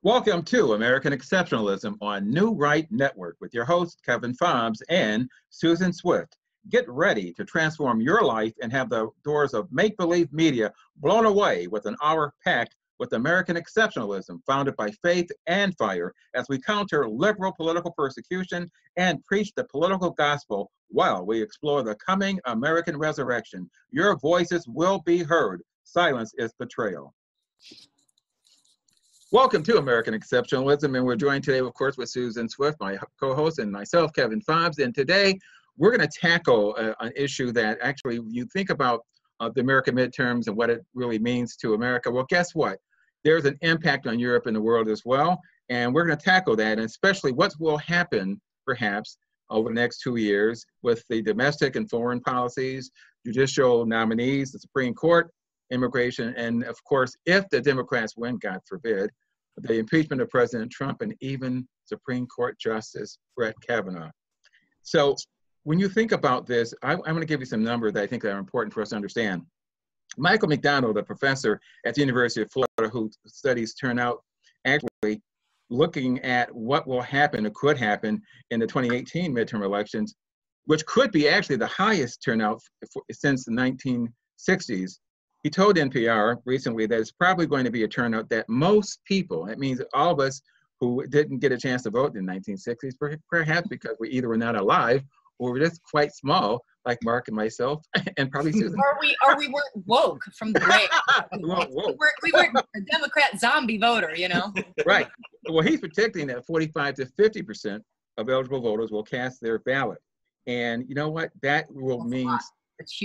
Welcome to American Exceptionalism on New Right Network with your host, Kevin Fobbs and Susan Swift. Get ready to transform your life and have the doors of make-believe media blown away with an hour packed with American Exceptionalism, founded by faith and fire, as we counter liberal political persecution and preach the political gospel while we explore the coming American resurrection. Your voices will be heard. Silence is betrayal. Welcome to American Exceptionalism, and we're joined today, of course, with Susan Swift, my co-host, and myself, Kevin Fobbs. And today, we're going to tackle an issue that actually, you think about the American midterms and what it really means to America. Well, guess what? There's an impact on Europe and the world as well, and we're going to tackle that, and especially what will happen, perhaps, over the next 2 years with the domestic and foreign policies, judicial nominees, the Supreme Court, immigration, and of course, if the Democrats win, God forbid, the impeachment of President Trump and even Supreme Court Justice Brett Kavanaugh. So when you think about this, I'm going to give you some numbers that I think are important for us to understand. Michael McDonald, a professor at the University of Florida who studies turnout, actually looking at what will happen or could happen in the 2018 midterm elections, which could be actually the highest turnout since the 1960s. He told NPR recently that it's probably going to be a turnout that most people, that means all of us who didn't get a chance to vote in the 1960s, perhaps because we either were not alive or were just quite small, like Mark and myself, and probably Susan. Or we weren't woke from the way. We weren't a Democrat zombie voter, you know? Right. Well, he's predicting that 45 to 50% of eligible voters will cast their ballot. And you know what? That will mean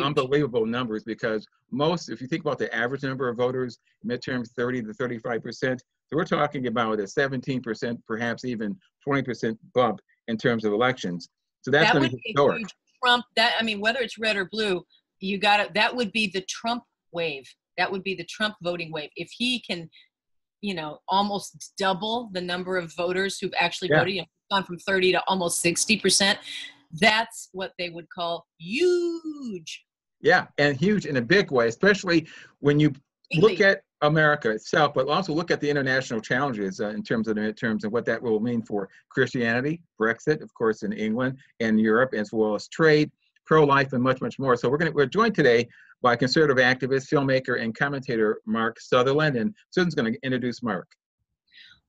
unbelievable numbers, because most, if you think about the average number of voters, midterms 30 to 35%, so we're talking about a 17%, perhaps even 20% bump in terms of elections. So that's going to be historic. Trump, whether it's red or blue, that would be the Trump wave. That would be the Trump voting wave. If he can, almost double the number of voters who've actually voted, gone from 30 to almost 60%. That's what they would call huge. Yeah, and huge in a big way, especially when you look at America itself, but also look at the international challenges in terms of the midterms and what that will mean for Christianity, Brexit, of course, in England and Europe, as well as trade, pro-life, and much, much more. So we're joined today by conservative activist, filmmaker, and commentator Mark Sutherland, and Susan's going to introduce Mark.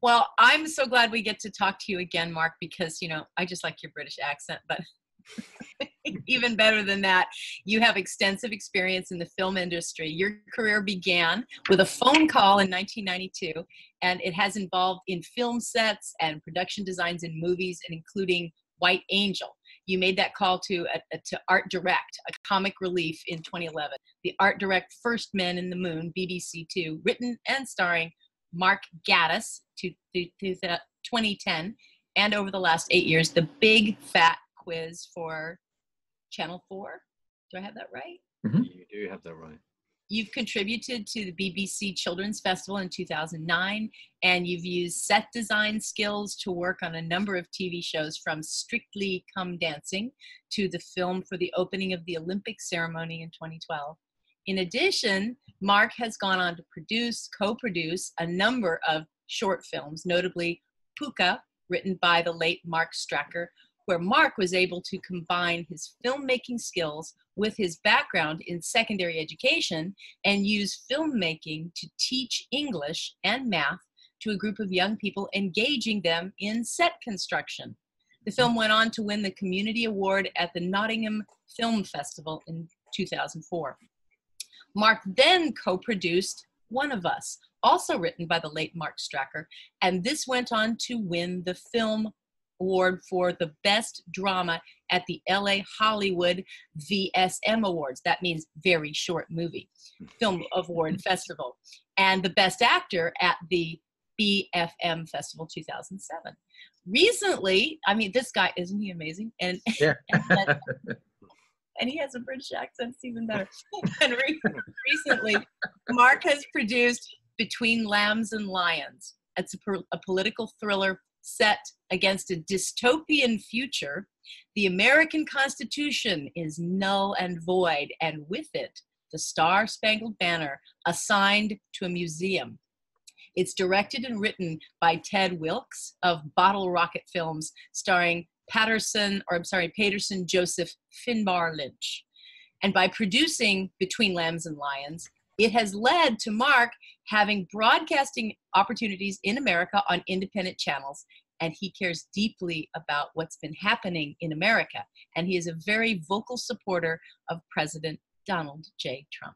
Well, I'm so glad we get to talk to you again, Mark, because, I just like your British accent, but even better than that, you have extensive experience in the film industry. Your career began with a phone call in 1992, and it has involved in film sets and production designs in movies, and including White Angel. You made that call to Art Direct, a comic relief, in 2011. The Art Direct First Men in the Moon, BBC Two, written and starring Mark Gatiss, to 2010, and over the last 8 years, the Big Fat Quiz for Channel 4. Do I have that right? Mm-hmm. You do have that right. You've contributed to the BBC Children's Festival in 2009, and you've used set design skills to work on a number of TV shows, from Strictly Come Dancing to the film for the opening of the Olympic ceremony in 2012. In addition, Mark has gone on to co-produce a number of short films, notably Puka, written by the late Mark Stracker, where Mark was able to combine his filmmaking skills with his background in secondary education and use filmmaking to teach English and math to a group of young people, engaging them in set construction. The film went on to win the Community Award at the Nottingham Film Festival in 2004. Mark then co-produced One of Us, also written by the late Mark Stracker, and this went on to win the Film Award for the Best Drama at the LA Hollywood VSM Awards. That means Very Short Movie Film Award Festival, and the Best Actor at the BFM Festival 2007. Recently, this guy, isn't he amazing? And and he has a British accent, it's even better. And recently, Mark has produced Between Lambs and Lions. It's a political thriller set against a dystopian future. The American Constitution is null and void, and with it, the Star-Spangled Banner assigned to a museum. It's directed and written by Ted Wilkes of Bottle Rocket Films, starring Paterson Joseph Finbar Lynch. And by producing Between Lambs and Lions, it has led to Mark having broadcasting opportunities in America on independent channels. And he cares deeply about what's been happening in America. And he is a very vocal supporter of President Donald J. Trump.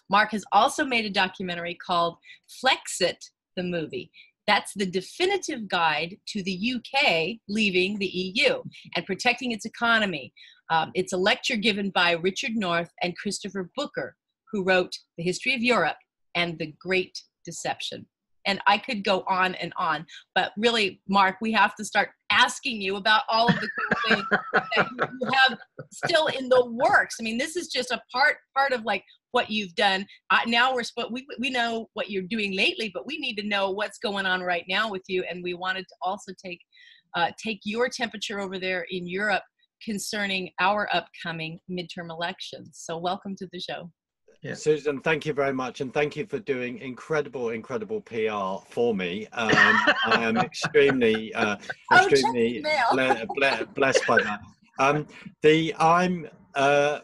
Mark has also made a documentary called Flexit, the movie. That's the definitive guide to the UK leaving the EU and protecting its economy. It's a lecture given by Richard North and Christopher Booker, who wrote The History of Europe and The Great Deception. And I could go on and on, but really, Mark, we have to start asking you about all of the cool things that you have still in the works. I mean, this is just a part of like what you've done. Now we know what you're doing lately, but we need to know what's going on right now with you. And we wanted to also take your temperature over there in Europe concerning our upcoming midterm elections. So welcome to the show. Yeah. Susan, thank you very much, and thank you for doing incredible PR for me. I am extremely blessed by that.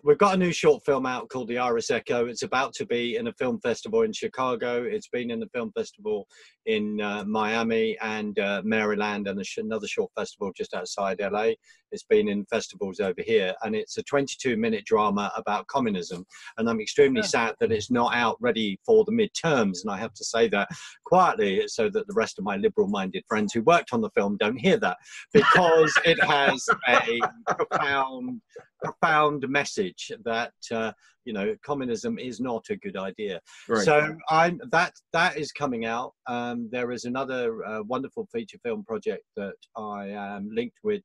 We've got a new short film out called The Iris Echo. It's about to be in a film festival in Chicago. It's been in the film festival in Miami and Maryland, and another short festival just outside LA. It's been in festivals over here, and it's a 22-minute drama about communism. And I'm extremely sad that it's not out ready for the midterms. And I have to say that quietly so that the rest of my liberal-minded friends who worked on the film don't hear that, because it has a profound message that communism is not a good idea. Right. So that is coming out. There is another wonderful feature film project that I am linked with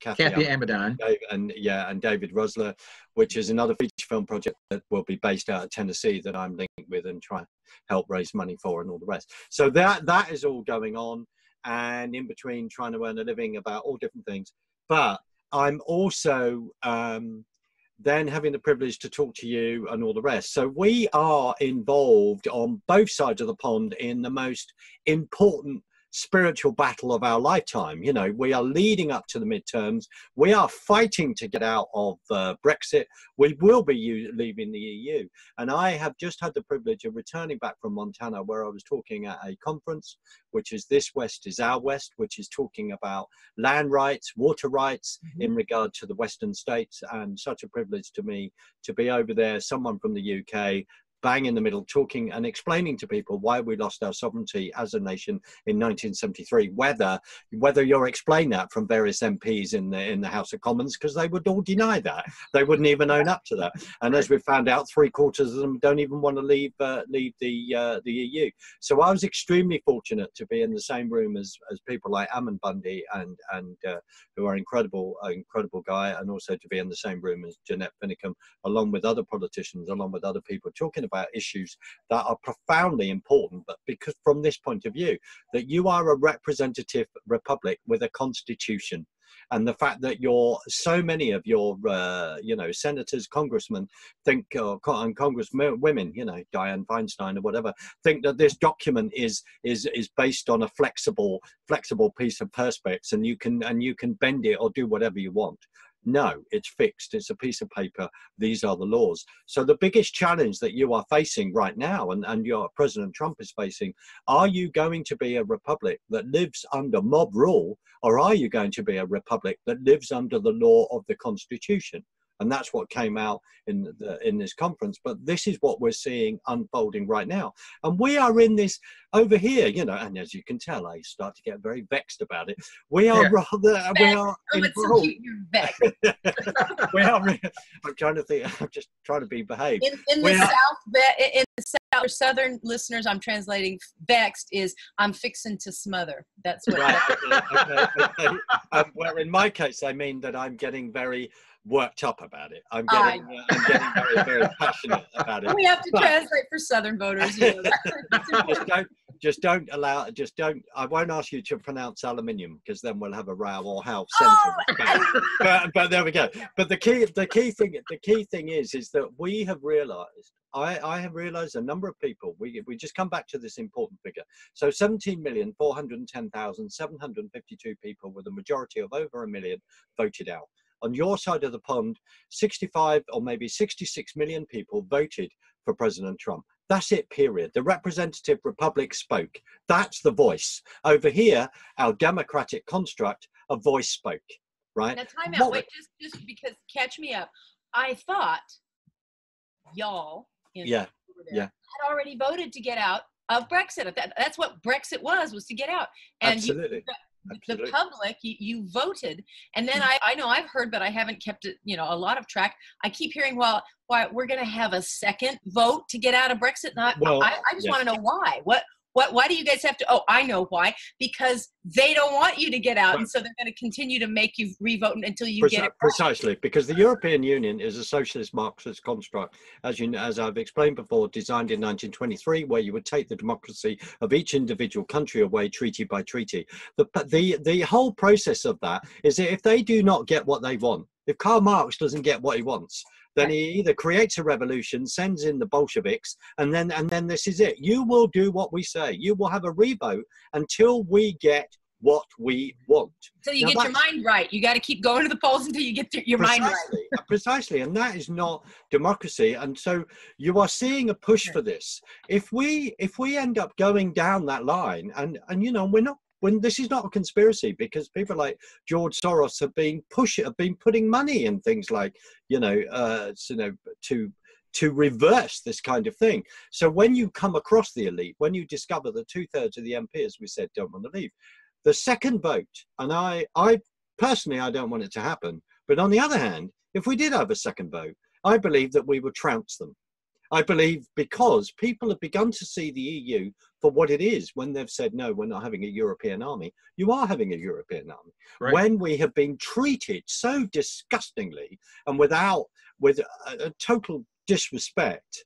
Kathy Amadon and David Rosler, which is another feature film project that will be based out of Tennessee that I'm linked with and try to help raise money for and all the rest. So that is all going on, and in between trying to earn a living about all different things. But I'm also then having the privilege to talk to you and all the rest. So we are involved on both sides of the pond in the most important spiritual battle of our lifetime. You know, we are leading up to the midterms. We are fighting to get out of Brexit. We will be leaving the EU. And I have just had the privilege of returning back from Montana, where I was talking at a conference, which is This West is Our West, which is talking about land rights, water rights in regard to the Western states. And such a privilege to me to be over there, someone from the UK, bang in the middle, talking and explaining to people why we lost our sovereignty as a nation in 1973. Whether you'll explain that from various MPs in the House of Commons, because they would all deny that. They wouldn't even own up to that. And as we found out, 3/4 of them don't even want to leave the EU. So I was extremely fortunate to be in the same room as people like Ammon Bundy and who are incredible guy, and also to be in the same room as Jeanette Finicum, along with other politicians, along with other people talking about issues that are profoundly important. But because from this point of view, that you are a representative republic with a constitution, and the fact that so many of your senators, congressmen think, and congresswomen, Dianne Feinstein or whatever, think that this document is based on a flexible piece of perspex, and you can bend it or do whatever you want. No, it's fixed. It's a piece of paper. These are the laws. So the biggest challenge that you are facing right now, and your President Trump is facing, are you going to be a republic that lives under mob rule, or are you going to be a republic that lives under the law of the Constitution? And that's what came out in this conference. But this is what we're seeing unfolding right now. And we are in this over here, and as you can tell, I start to get very vexed about it. We are I'm trying to think, I'm just trying to be behaved. In the South, Southern listeners, I'm translating vexed is I'm fixing to smother. That's what. Right, okay. Well, in my case, I mean that I'm getting very worked up about it. I'm getting very, very passionate about it. We have to translate for Southern voters. just don't allow. Just don't. I won't ask you to pronounce aluminium because then we'll have a row or how sentence. But there we go. But the key thing is that we have realised. I have realised a number of people. We just come back to this important figure. So 17,410,752 people, with a majority of over 1 million, voted out. On your side of the pond, 65 or maybe 66 million people voted for President Trump. That's it, period. The representative republic spoke. That's the voice. Over here, our democratic construct, a voice spoke, right? Now, time out. Wait, just because, catch me up. I thought y'all had already voted to get out of Brexit. That's what Brexit was to get out. And Absolutely. The public, you voted, and then I know I've heard, but I haven't kept it, a lot of track. I keep hearing, why we're going to have a second vote to get out of Brexit. And I just want to know why. Why do you guys have to? Oh, I know why. Because they don't want you to get out, and so they're going to continue to make you re-vote until you get it. Precisely, because the European Union is a socialist Marxist construct, as I've explained before, designed in 1923, where you would take the democracy of each individual country away, treaty by treaty. The whole process of that is that if they do not get what they want, if Karl Marx doesn't get what he wants, then he either creates a revolution, sends in the Bolsheviks, and then this is it. You will do what we say. You will have a revote until we get what we want. So you get your mind right. You got to keep going to the polls until you get your mind right. Precisely, and that is not democracy. And so you are seeing a push for this. If we end up going down that line, and we're not. When this is not a conspiracy, because people like George Soros have been putting money in things like, to reverse this kind of thing. So when you come across the elite, when you discover that 2/3 of the MP, as we said, don't want to leave, the second vote, and I personally, I don't want it to happen. But on the other hand, if we did have a second vote, I believe that we would trounce them. I believe because people have begun to see the EU for what it is when they've said, no, we're not having a European army. You are having a European army. Right. When we have been treated so disgustingly and with a total disrespect.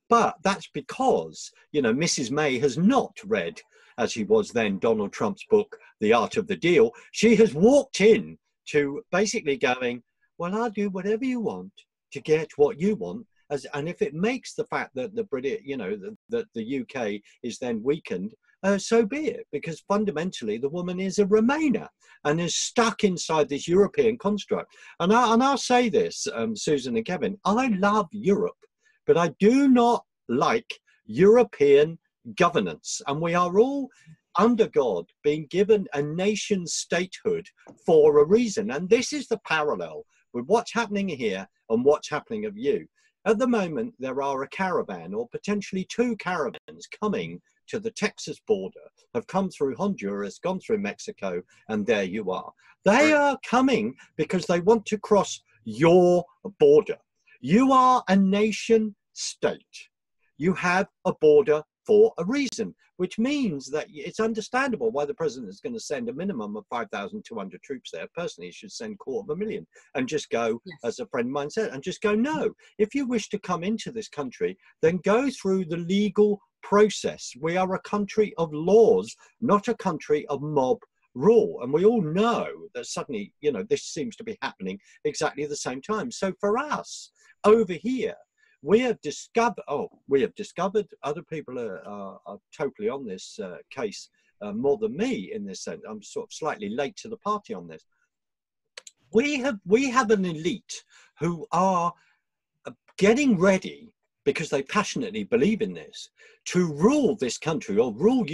But that's because, Mrs. May has not read, as he was then, Donald Trump's book, The Art of the Deal. She has walked in to basically going, well, I'll do whatever you want to get what you want. And if it makes the fact that the British, that the UK is then weakened, so be it, because fundamentally the woman is a Remainer and is stuck inside this European construct. And I'll say this, Susan and Kevin, I love Europe, but I do not like European governance. And we are all, under God, being given a nation statehood for a reason. And this is the parallel with what's happening here and what's happening of you. At the moment, there are a caravan or potentially two caravans coming to the Texas border, have come through Honduras, gone through Mexico, and there you are. They are coming because they want to cross your border. You are a nation state. You have a border for a reason, which means that it's understandable why the president is going to send a minimum of 5,200 troops there. Personally, he should send 250,000 and just go, as a friend of mine said, and just go, no, if you wish to come into this country, then go through the legal process. We are a country of laws, not a country of mob rule. And we all know that suddenly, this seems to be happening exactly at the same time. So for us over here, we have discovered, other people are totally on this case more than me in this sense. I'm sort of slightly late to the party on this. We have an elite who are getting ready, because they passionately believe in this, to rule this country or rule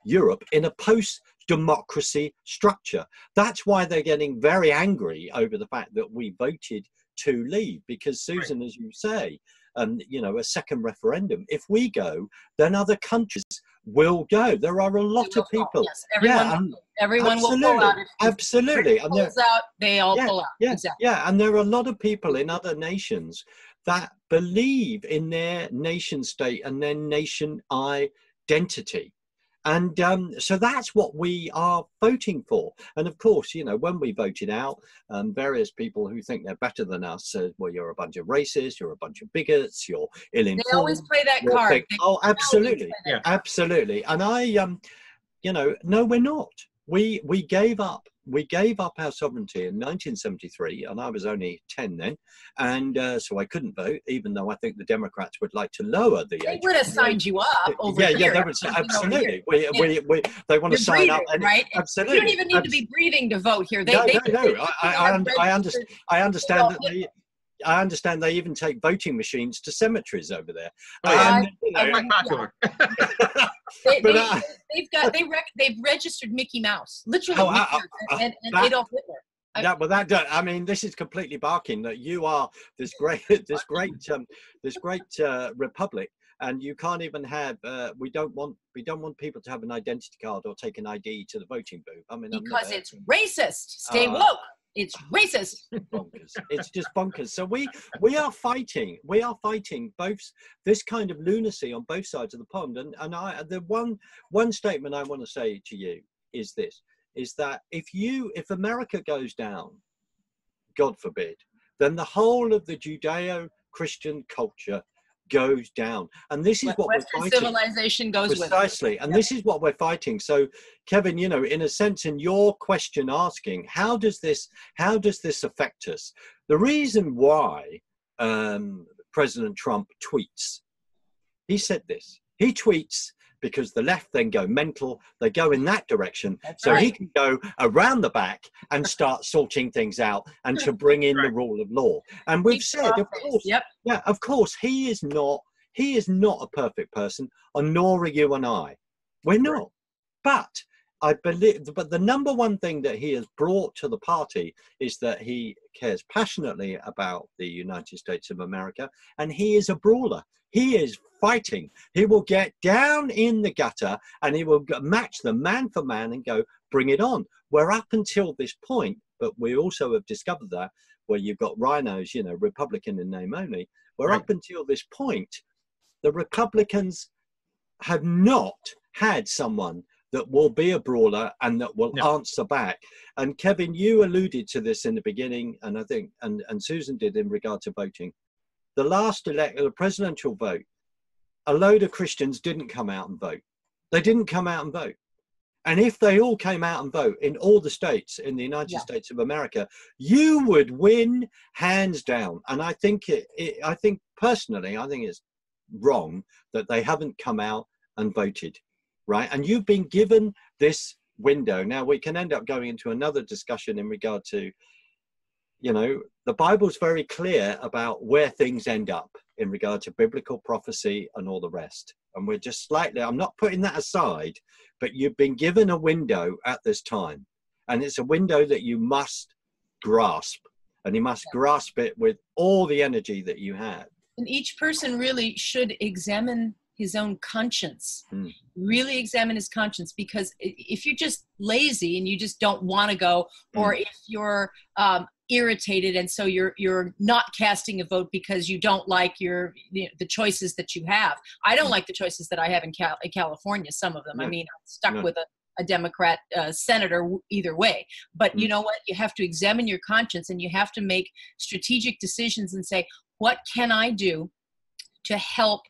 Europe in a post-democracy structure. That's why they're getting very angry over the fact that we voted to leave, because Susan, as you say, a second referendum. If we go, then other countries will go. There are a lot of people. Yes, everyone will pull out. Absolutely. And pulls out, they all pull out. Yeah, exactly. Yeah, and there are a lot of people in other nations that believe in their nation state and their nation identity. And so that's what we are voting for. And of course, you know, when we voted out, various people who think they're better than us said, well, you're a bunch of racists, you're a bunch of bigots, you're ill-informed. They always play that card. Oh, absolutely. Yeah. Absolutely. And I, you know, no, we're not. We gave up. We gave up our sovereignty in 1973, and I was only 10 then, and so I couldn't vote, even though I think the Democrats would like to lower the age. They would have signed you up over here. Yeah, they would, absolutely. They want to sign up, and right? Absolutely. You don't even need to be breathing to vote here. No. I understand that. I understand they even take voting machines to cemeteries over there. Quite popular. They've registered Mickey Mouse, literally, and Adolf Hitler. Yeah, well, I mean, this is completely barking that you are this great republic, and you can't even have. We don't want people to have an identity card or take an ID to the voting booth. I mean, because it's racist. Stay woke. It's racist. Bonkers. It's just bonkers. So we are fighting. We are fighting both this kind of lunacy on both sides of the pond. And the one statement I want to say to you is this: is that if America goes down, God forbid, then the whole of the Judeo-Christian culture goes down, and this is what Western we're fighting. Civilization goes precisely, and this is what we're fighting. So, Kevin, you know, in a sense, in your question asking, how does this affect us? The reason why President Trump tweets, he said this. He tweets because the left then go mental. They go in that direction. That's so right. He can go around the back and start sorting things out and to bring in the rule of law. And we've said, of course, yeah, of course, he is not a perfect person, and nor are you and I. We're not. But I believe, but the number one thing that he has brought to the party is that he cares passionately about the United States of America, and he is a brawler. He is fighting. He will get down in the gutter and he will match them man for man and go, bring it on. Where up until this point, but we also have discovered that where you've got rhinos, you know, Republican in name only, where up until this point, the Republicans have not had someone that will be a brawler and that will answer back. And Kevin, you alluded to this in the beginning, and I think, and Susan did in regard to voting. The last the presidential vote, a load of Christians didn't come out and vote. They didn't come out and vote. And if they all came out and vote in all the states in the United States of America, you would win hands down. And I think I think personally, I think it's wrong that they haven't come out and voted, right? And you've been given this window. Now we can end up going into another discussion in regard to, you know, the Bible's very clear about where things end up in regard to biblical prophecy and all the rest. And we're just slightly, I'm not putting that aside, but you've been given a window at this time. And it's a window that you must grasp. And you must grasp it with all the energy that you have. And each person really should examine his own conscience, really examine his conscience, because if you're just lazy and you just don't want to go, or if you're irritated and so you're not casting a vote because you don't like the choices that you have. I don't like the choices that I have in California, some of them. I mean, I'm stuck with a Democrat senator either way. But you know what? You have to examine your conscience and you have to make strategic decisions and say, what can I do to help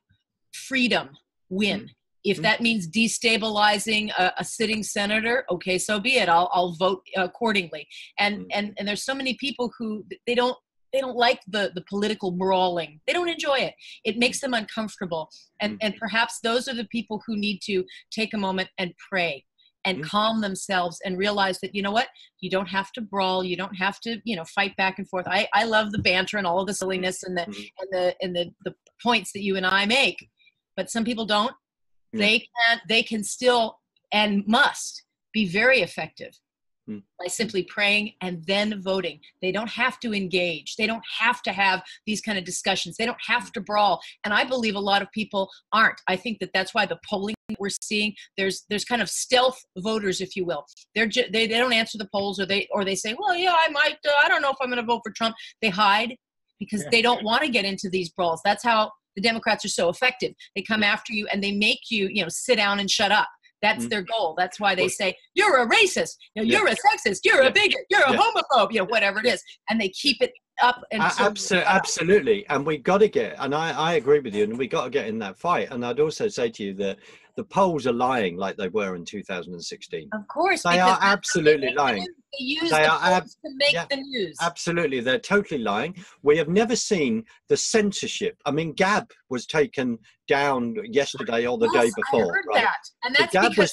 freedom win? If that means destabilizing a sitting senator, okay, so be it. I'll vote accordingly. And there's so many people who they don't like the political brawling. They don't enjoy it. It makes them uncomfortable. And perhaps those are the people who need to take a moment and pray and calm themselves and realize that, you know what, you don't have to brawl. You don't have to, fight back and forth. I love the banter and all of the silliness and the points that you and I make, but some people don't. They can still and must be very effective by simply praying and then voting. They don't have to engage. They don't have to have these kind of discussions. They don't have to brawl. And I believe a lot of people aren't. I think that's why the polling that we're seeing, there's kind of stealth voters, if you will. They don't answer the polls, or they say, well, yeah, I might. I don't know if I'm going to vote for Trump. They hide because they don't want to get into these brawls. That's how the Democrats are so effective. They come after you and they make you, sit down and shut up. That's their goal. That's why they say, you're a racist, you're a sexist, you're a bigot, you're a homophobe, whatever it is. And they keep it up. And absolutely. And we got to get, and I agree with you, and we got to get in that fight. And I'd also say to you that the polls are lying like they were in 2016. Of course. They are absolutely lying. They use the polls to make the news. Absolutely. They're totally lying. We have never seen the censorship. I mean, Gab was taken down yesterday or the day before. I heard that. And that's because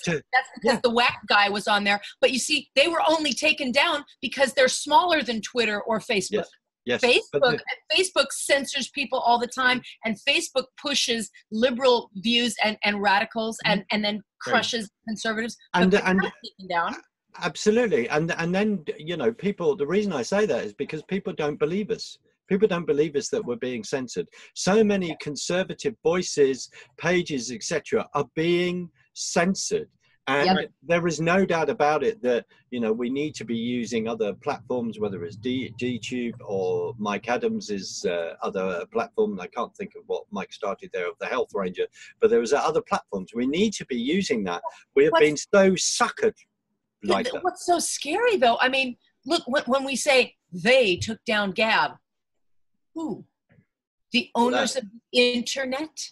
the whack guy was on there. But you see, they were only taken down because they're smaller than Twitter or Facebook. Yes. Facebook censors people all the time, and Facebook pushes liberal views and radicals and then crushes conservatives. And taken down. Absolutely. And then, people, the reason I say that is because people don't believe us. People don't believe us that we're being censored. So many conservative voices, pages, etc., are being censored. And there is no doubt about it that, we need to be using other platforms, whether it's DTube or Mike Adams' other platform. I can't think of what Mike started there of the Health Ranger, but there was other platforms. We need to be using that. We have been so suckered like that. What's so scary, though, I mean, look, when we say they took down Gab, who? The owners of the internet?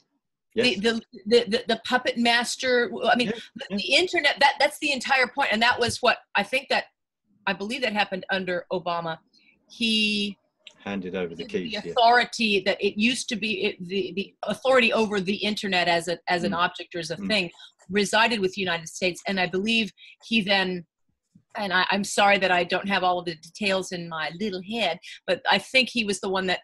Yes. The puppet master. I mean, the internet, that's the entire point. And that was what I believe that happened under Obama. He handed over the keys. The authority that it used to be, the authority over the internet as an object or as a thing resided with the United States. And I believe he then, and I'm sorry that I don't have all of the details in my little head, but I think he was the one that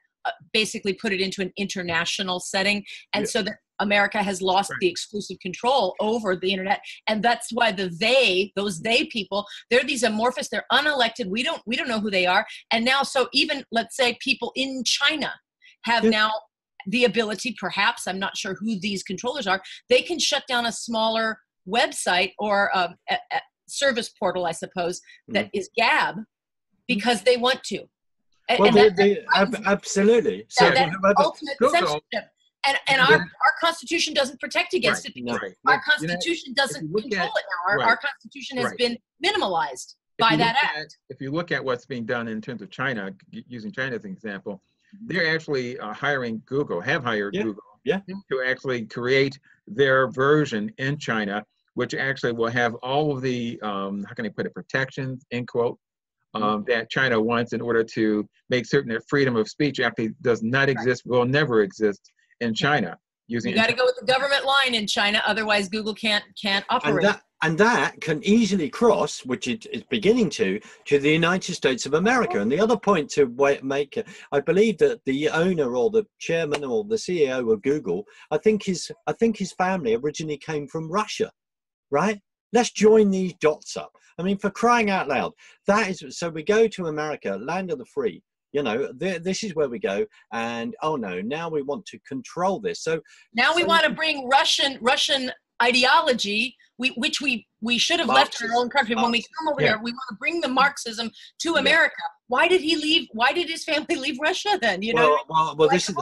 basically put it into an international setting. And so that America has lost the exclusive control over the internet. And that's why those they people, they're these amorphous, they're unelected. We don't know who they are. And now, so even, let's say, people in China have now the ability, perhaps, I'm not sure who these controllers are, they can shut down a smaller website or a service portal, I suppose, that is Gab because they want to. Absolutely. So that's ultimate censorship. And our Constitution doesn't protect against it because our Constitution doesn't control it now. Our Constitution has been minimalized by that act. If you look at what's being done in terms of China, using China as an example, they're actually hiring Google, have hired Google to actually create their version in China, which actually will have all of the, how can I put it, protections, end quote, that China wants in order to make certain that freedom of speech actually does not exist, will never exist in China. You got to go with the government line in China, otherwise Google can't operate. And that can easily cross, which it is beginning to the United States of America. And the other point to make, I believe that the owner or the chairman or the CEO of Google, I think his family originally came from Russia, right? Let's join these dots up. I mean, for crying out loud, that is, so we go to America, land of the free. This is where we go, and oh no, now we want to control this. So now we want to bring Russian ideology, which we should have left in our own country. When we come over here, we want to bring the Marxism to America. Why did he leave? Why did his family leave Russia then? Well, this is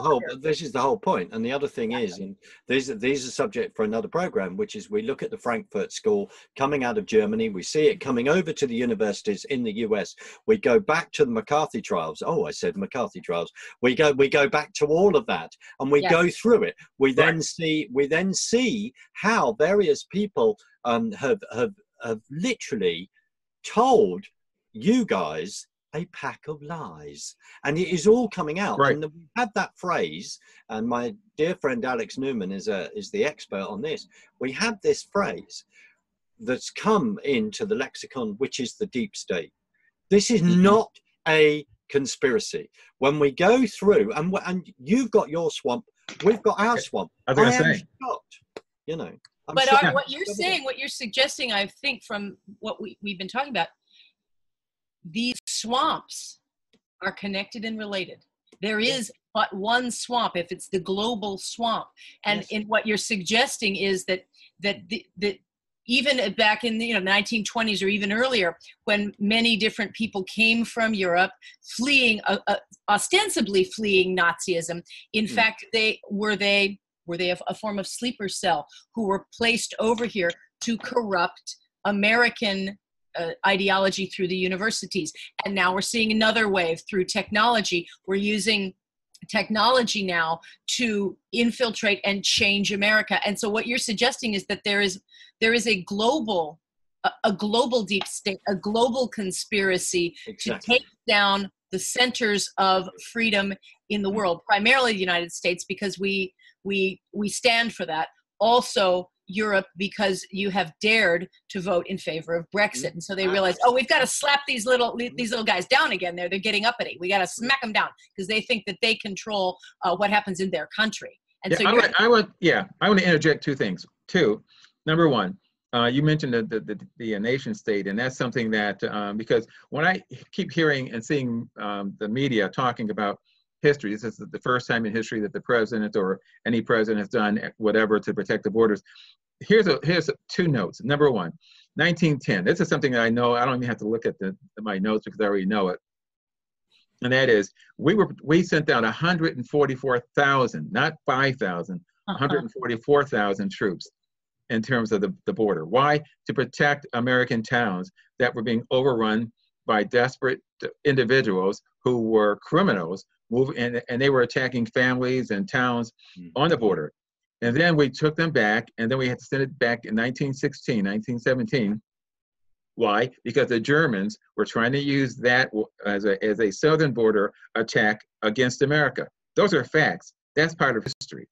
the whole point. And the other thing is, and these are subject for another program, which is we look at the Frankfurt School coming out of Germany. We see it coming over to the universities in the US. We go back to the McCarthy trials. Oh, I said McCarthy trials. We go back to all of that, and we go through it. We then see how various people have literally told you guys a pack of lies, and it is all coming out. And we had that phrase, and my dear friend Alex Newman is the expert on this. We have this phrase that's come into the lexicon, which is the deep state. This is not a conspiracy. When we go through, and you've got your swamp, we've got our swamp. I was going to say, shocked, But what you're saying, what you're suggesting, I think, from what we've been talking about, these swamps are connected and related. There is but one swamp, if it's the global swamp. And in what you're suggesting is that even back in the 1920s or even earlier, when many different people came from Europe, fleeing, ostensibly fleeing Nazism, in fact, were they a form of sleeper cell who were placed over here to corrupt American ideology through the universities. And now we're seeing another wave through technology. We're using technology now to infiltrate and change America. And so what you're suggesting is that there is a global deep state, a global conspiracy to take down the centers of freedom in the world, primarily the United States, because we stand for that. Also Europe, because you have dared to vote in favor of Brexit. And so they realize, oh, we've got to slap these little guys down again. They're getting uppity. We got to smack them down because they think that they control what happens in their country. And so I want to interject two things. Number one, you mentioned the nation state, and that's something that because when I keep hearing and seeing the media talking about history, this is the first time in history that the president or any president has done whatever to protect the borders. Here's two notes. Number one, 1910. This is something that I know. I don't even have to look at my notes because I already know it. And that is, we sent down 144,000, not 5,000, 144,000 troops in terms of the border. Why? To protect American towns that were being overrun by desperate individuals who were criminals, and they were attacking families and towns on the border. And then we took them back, and then we had to send it back in 1916, 1917. Why? Because the Germans were trying to use that as a southern border attack against America. Those are facts. That's part of history.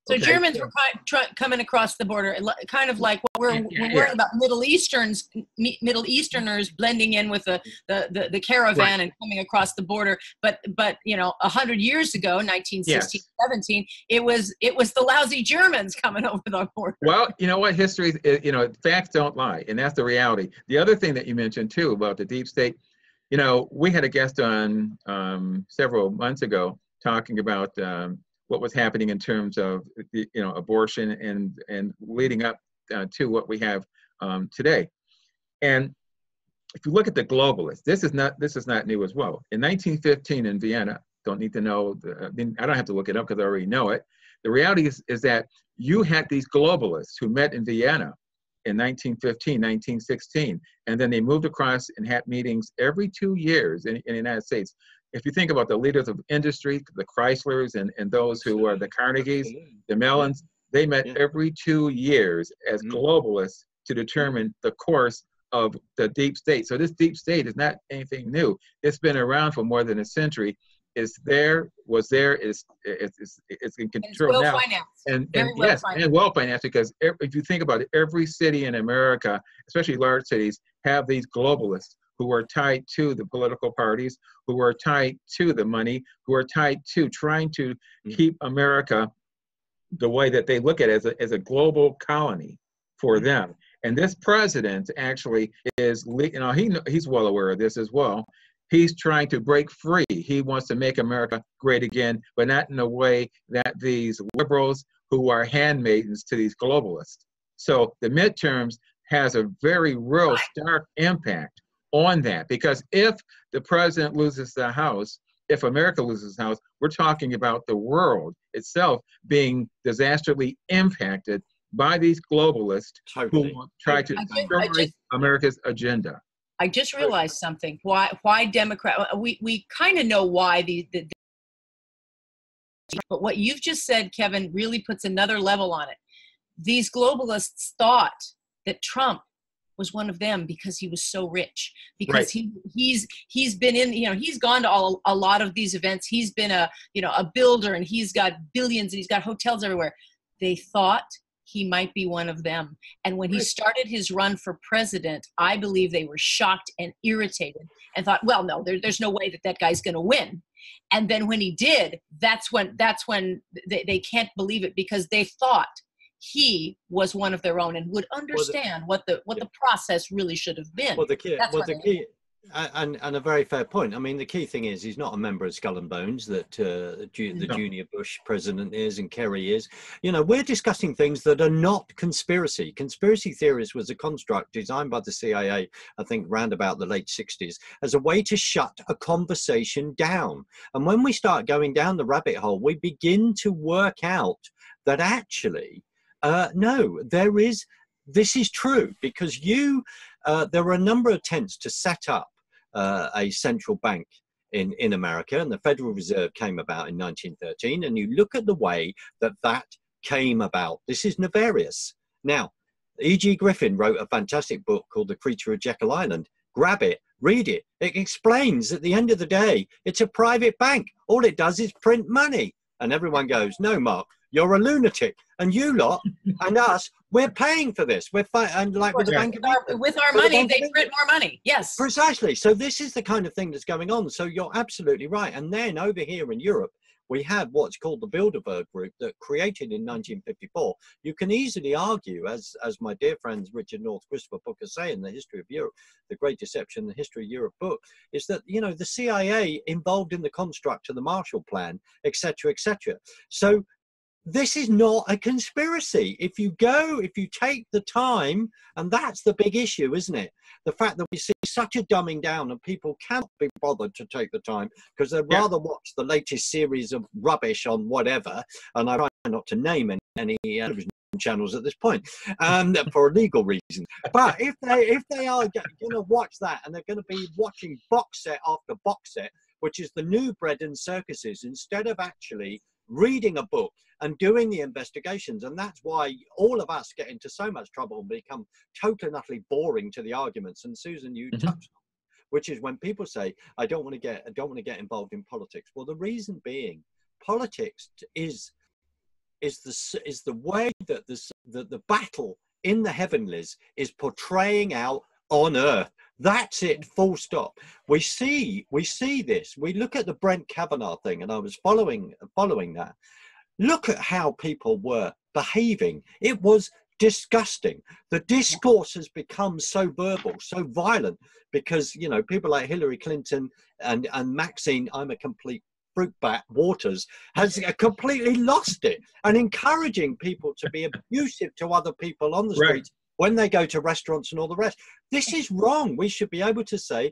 So okay. Germans were coming across the border, kind of like what we're worried about Middle Easterners blending in with the caravan and coming across the border. But 100 years ago, 1916, 17, it was the lousy Germans coming over the border. Well, you know what? History, facts don't lie, and that's the reality. The other thing that you mentioned too about the deep state, we had a guest on several months ago talking about what was happening in terms of abortion and leading up to what we have today. And if you look at the globalists, this is not new as well. In 1915 in Vienna, don't need to know, I don't have to look it up because I already know it. The reality is that you had these globalists who met in Vienna in 1915, 1916, and then they moved across and had meetings every 2 years in the United States. If you think about the leaders of industry, the Chryslers and those who are the Carnegies, the Mellons, they met every 2 years as globalists to determine the course of the deep state. So this deep state is not anything new. It's been around for more than a century. It's there, it's in control now. And well financed, because if you think about it, every city in America, especially large cities, have these globalists who are tied to the political parties, who are tied to the money, who are tied to trying to keep America the way that they look at it as a global colony for them. And this president actually is, he's well aware of this as well. He's trying to break free. He wants to make America great again, but not in a way that these liberals who are handmaidens to these globalists. So the midterms has a very real stark impact on that, because if the president loses the House, if America loses the House, we're talking about the world itself being disastrously impacted by these globalists who try to destroy America's agenda. I just realized something. Why Democrat? We kind of know why but what you've just said, Kevin, really puts another level on it. These globalists thought that Trump was one of them because he was so rich, because he's been in, he's gone to a lot of these events. He's been a builder, and he's got billions, and he's got hotels everywhere. They thought he might be one of them. And when he started his run for president, I believe they were shocked and irritated and thought, well, no, there's no way that guy's going to win. And then when he did, that's when they can't believe it, because they thought he was one of their own and would understand what the process really should have been. Well, the key, and a very fair point. I mean, the key thing is he's not a member of Skull and Bones that the junior Bush president is and Kerry is. We're discussing things that are not conspiracy. Conspiracy theories was a construct designed by the CIA, I think, round about the late 60s, as a way to shut a conversation down. And when we start going down the rabbit hole, we begin to work out that actually, no, there is this is true because there were a number of attempts to set up a central bank in America, and the Federal Reserve came about in 1913. And you look at the way that came about. This is nefarious. Now, E.G. Griffin wrote a fantastic book called The Creature of Jekyll Island. Grab it, read it. It explains at the end of the day, it's a private bank. All it does is print money. And everyone goes, no, Mark, you're a lunatic. And you lot and us, we're paying for this. And like with the Bank of England. With our money, they print more money. Yes. Precisely. So this is the kind of thing that's going on. So you're absolutely right. And then over here in Europe, we have what's called the Bilderberg Group that created in 1954. You can easily argue, as my dear friends Richard North, Christopher Booker say in The History of Europe, The Great Deception, The History of Europe book, is that, you know, the CIA involved in the construct of the Marshall Plan, etc., etc. So this is not a conspiracy. If you take the time, and that's the big issue, isn't it? The fact that we see such a dumbing down and people cannot be bothered to take the time because they'd rather watch the latest series of rubbish on whatever, and I try not to name any television channels at this point for legal reasons. But if they are going to watch that and they're going to be watching box set after box set, which is the new bread and circuses, instead of actually reading a book and doing the investigations. And that's why all of us get into so much trouble and become totally and utterly boring to the arguments. And Susan, you touched on, which is when people say, I don't want to get involved in politics. Well, the reason being, politics is the way that the battle in the heavenlies is portraying out on earth. That's it, full stop. We see this. We look at the Brent Kavanaugh thing, and I was following that. Look at how people were behaving. It was disgusting. The discourse has become so verbal, so violent, because, you know, people like Hillary Clinton and Maxine, I'm a complete fruit bat, Waters, has completely lost it, and encouraging people to be abusive to other people on the streets when they go to restaurants and all the rest. This is wrong. We should be able to say,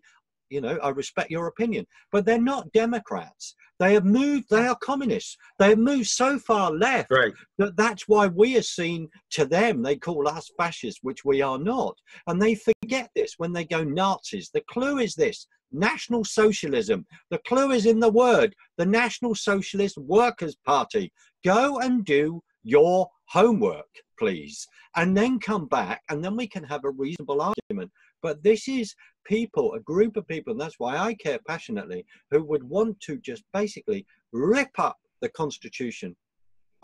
you know, I respect your opinion, but they're not Democrats. They have moved, they are communists. They have moved so far left that's why we are seen to them. They call us fascists, which we are not. And they forget this when they go Nazis. The clue is this: National Socialism. The clue is in the word, the National Socialist Workers' Party. Go and do your homework, please, and then come back, and then we can have a reasonable argument. But this is people, a group of people, and that's why I care passionately, who would want to just basically rip up the Constitution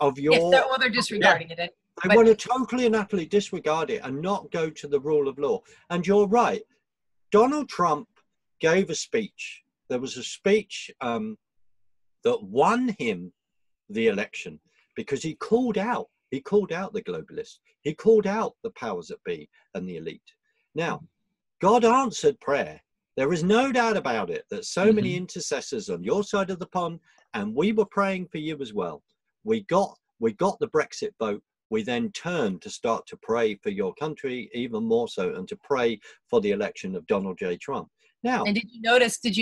of your... Yes, they're disregarding it. They want to totally and utterly disregard it and not go to the rule of law. And you're right. Donald Trump gave a speech. There was a speech that won him the election because he called out the globalists. He called out the powers that be and the elite. Now, God answered prayer. There is no doubt about it that so many intercessors on your side of the pond, and we were praying for you as well. We got the Brexit vote. We then turned to start to pray for your country even more so, and to pray for the election of Donald J. Trump. Now, and did you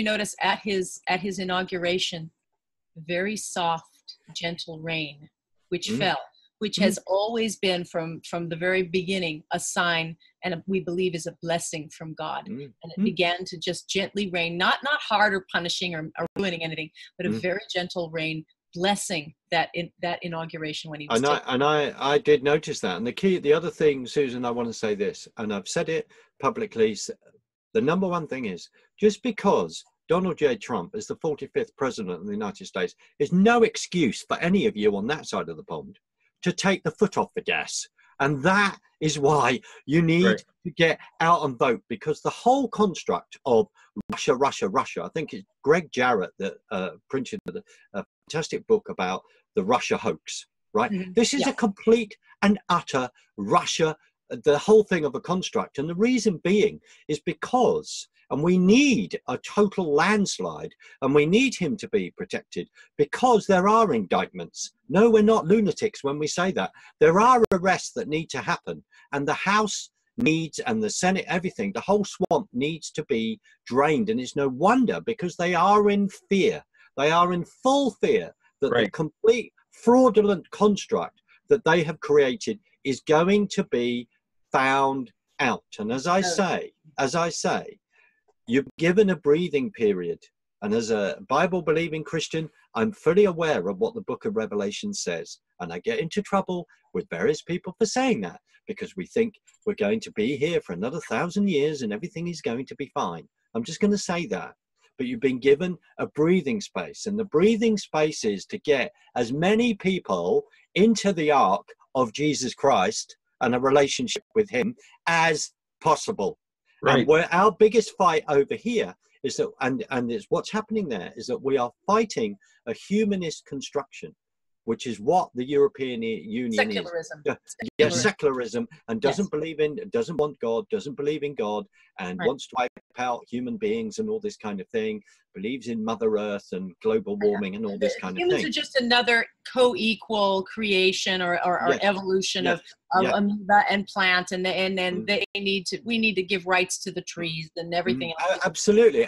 notice at his inauguration, very soft, gentle rain, which fell, which has always been from the very beginning a sign, and we believe is a blessing from God. And it began to just gently rain, not hard or punishing or ruining anything, but a very gentle rain, blessing that inauguration when he was I did notice that. And the other thing, Susan, I want to say this, and I've said it publicly. The number one thing is, just because Donald J. Trump is the 45th president of the United States is no excuse for any of you on that side of the pond to take the foot off the gas. And that is why you need to get out and vote, because the whole construct of Russia, I think it's Greg Jarrett that printed a fantastic book about the Russia hoax, right? This is a complete and utter Russia, the whole thing of a construct. And the reason being is because, and we need a total landslide, and we need him to be protected, because there are indictments. No, we're not lunatics when we say that. There are arrests that need to happen, and the House needs, and the Senate, everything, the whole swamp needs to be drained. And it's no wonder, because they are in fear. They are in full fear that the complete fraudulent construct that they have created is going to be found out. And as I say, you're given a breathing period. And as a Bible-believing Christian, I'm fully aware of what the book of Revelation says. And I get into trouble with various people for saying that, because we think we're going to be here for another 1,000 years and everything is going to be fine. I'm just going to say that. But you've been given a breathing space. And the breathing space is to get as many people into the ark of Jesus Christ and a relationship with him as possible. Right. And where our biggest fight over here is that, and it's what's happening there, is that we are fighting a humanist construction, which is what the European Union Secularism. is. Yes, secularism, and doesn't believe in, doesn't want God, doesn't believe in God, and wants to wipe out human beings and all this kind of thing, believes in Mother Earth and global warming and all this kind of thing. Humans are just another co-equal creation or evolution of amoeba and plant, and they we need to give rights to the trees and everything else. Absolutely.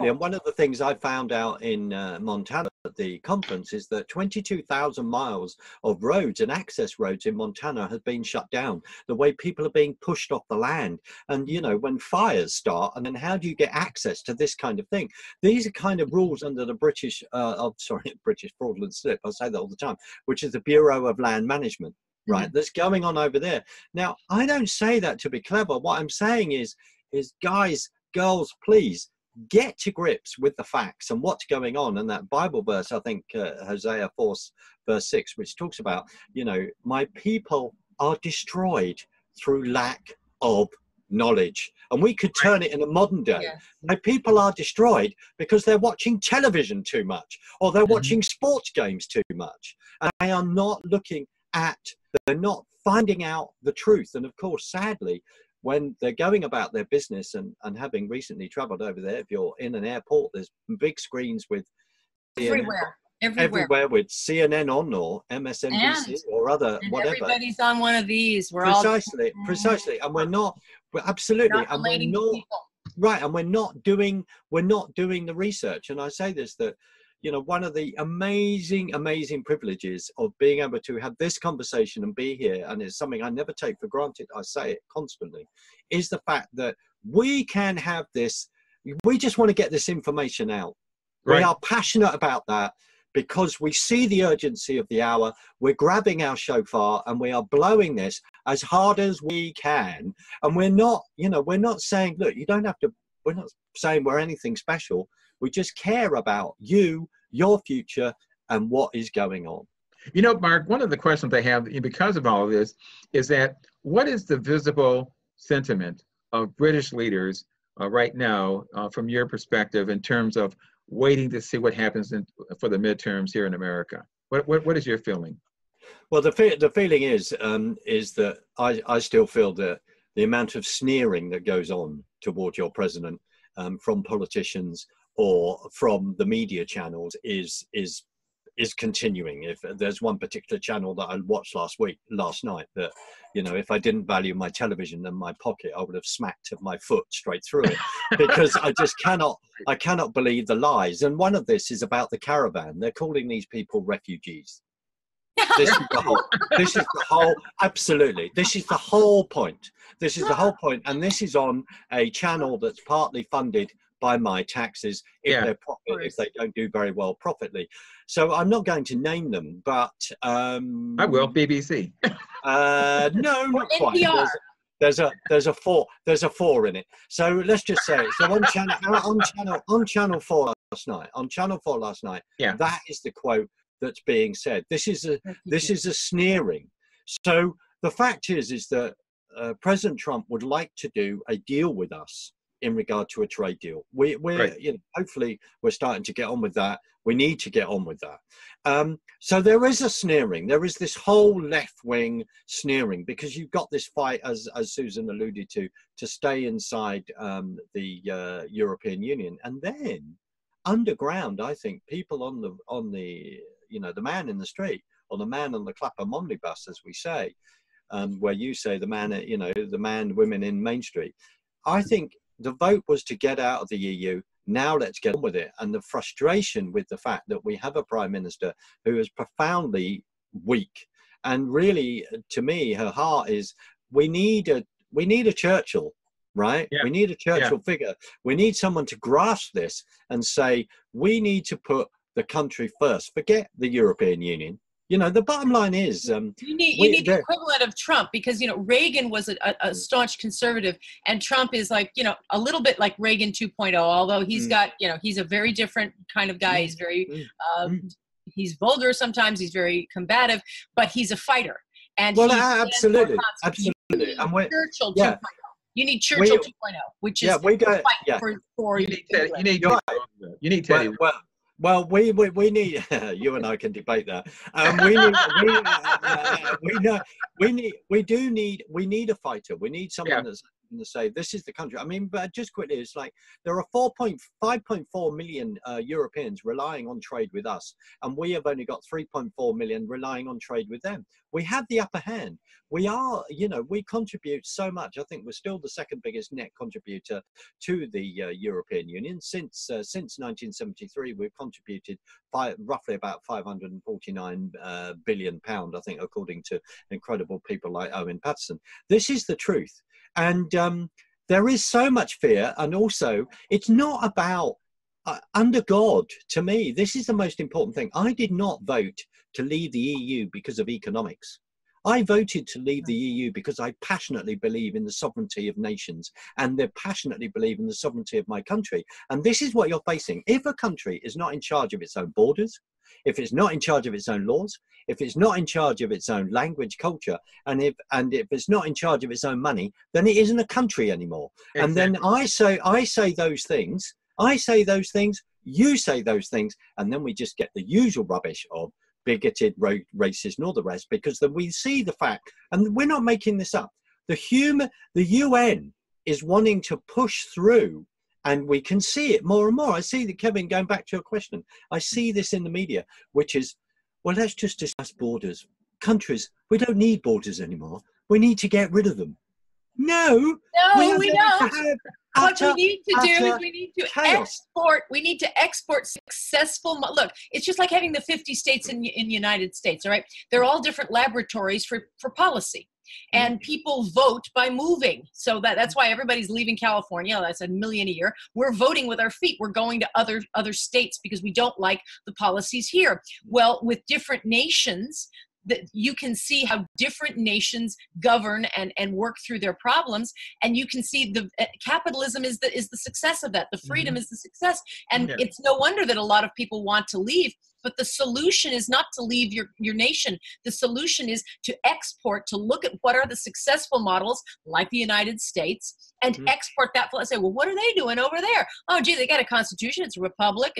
And one of the things I found out in Montana at the conference is that 22,000 miles of roads and access roads in Montana have been shut down. The way people are being pushed off the land, and when fires start, and then how do you get access to this kind of thing? These are kind of rules under the British fraudulent slip. I say that all the time, which is the Bureau of Land Management. Right, that's going on over there. Now, I don't say that to be clever. What I'm saying is guys, girls, please get to grips with the facts and what's going on. And that Bible verse, I think Hosea 4 verse 6, which talks about, my people are destroyed through lack of knowledge. And we could turn it in a modern day. Yes. My people are destroyed because they're watching television too much, or they're watching sports games too much. And they are not looking at, they're not finding out the truth. And of course, sadly, when they're going about their business, and having recently traveled over there, if you're in an airport, there's big screens with everywhere with CNN on, or MSNBC or other whatever. Everybody's on one of these. Precisely. And we're not, absolutely, and we're not right, and we're not doing the research. And I say this, that one of the amazing privileges of being able to have this conversation and be here, and it's something I never take for granted, I say it constantly, is the fact that we can have this, we just want to get this information out. Right. We are passionate about that because we see the urgency of the hour. We're grabbing our shofar and we are blowing this as hard as we can. And we're not saying, look, you don't have to, we're not saying we're anything special. We just care about you, your future, and what is going on. Mark, one of the questions I have because of all of this is that what is the visible sentiment of British leaders right now from your perspective in terms of waiting to see what happens for the midterms here in America? What is your feeling? Well, the feeling is that I still feel that the amount of sneering that goes on toward your president from politicians or from the media channels is continuing. If there's one particular channel that I watched last night, that if I didn't value my television in my pocket, I would have smacked my foot straight through it, because I cannot believe the lies. And one of this is about the caravan. They're calling these people refugees. This is the whole point. And this is on a channel that's partly funded by my taxes if they don't do very well profitably. So I'm not going to name them, but I will. BBC. No, not quite. There's a four in it. So let's just say, so on channel 4 last night. Yeah. That is the quote that's being said. This is a sneering. So the fact is that President Trump would like to do a deal with us in regard to a trade deal. We're hopefully we're starting to get on with that. We need to get on with that. So there is a sneering. There is this whole left-wing sneering, because you've got this fight, as Susan alluded to stay inside the European Union. And then underground, I think people on the the man in the street, or the man on the Clapham omnibus, as we say, where you say the man, women in Main Street. I think the vote was to get out of the EU. Now let's get on with it. And the frustration with the fact that we have a prime minister who is profoundly weak And really, to me, her heart is we need a Churchill, right? Yeah. We need a Churchill figure. We need someone to grasp this and say, we need to put the country first. Forget the European Union. You know, the bottom line is you need the equivalent of Trump, because, you know, Reagan was a staunch conservative, and Trump is like, you know, a little bit like Reagan 2.0, although he's got, you know, he's a very different kind of guy. He's very, he's vulgar sometimes, he's very combative, but he's a fighter. And well, absolutely. You need Churchill 2.0. You need Churchill 2.0, which is for you need Teddy. Well, we need you and I can debate that. We need a fighter. We need someone that's going to say this is the country. I mean, but just quickly, it's like there are 5.4 million Europeans relying on trade with us, and we have only got 3.4 million relying on trade with them. We have the upper hand. We are, you know, we contribute so much. I think we're still the second biggest net contributor to the European Union. Since 1973, we've contributed roughly about 549 billion pound, I think, according to incredible people like Owen Paterson. This is the truth. And there is so much fear. And also, it's not about, under God, to me, this is the most important thing. I did not vote to leave the EU because of economics. I voted to leave the EU because I passionately believe in the sovereignty of nations, and they passionately believe in the sovereignty of my country. And this is what you're facing. If a country is not in charge of its own borders, if it's not in charge of its own laws, if it's not in charge of its own language, culture, and if it's not in charge of its own money, then it isn't a country anymore. Exactly. And then I say those things, you say those things, and then we just get the usual rubbish of bigoted, racist, and all the rest, because then we see the fact, and we're not making this up, the UN is wanting to push through, and we can see it more and more. I see that, Kevin, going back to your question, I see this in the media, which is, well, let's just discuss borders. Countries, we don't need borders anymore. We need to get rid of them. No, we don't. What we need to do is we need to export successful, look, it's just like having the 50 states in the United States, all right? They're all different laboratories for policy. And people vote by moving. So that's why everybody's leaving California. That's 1 million a year. We're voting with our feet. We're going to other states because we don't like the policies here. Well, with different nations, that you can see how different nations govern and work through their problems, and you can see the capitalism is the success of that. The freedom is the success, and it's no wonder that a lot of people want to leave. But the solution is not to leave your nation. The solution is to export, to look at what are the successful models, like the United States, and export that. Let's say, well, what are they doing over there? Oh, gee, they got a constitution. It's a republic.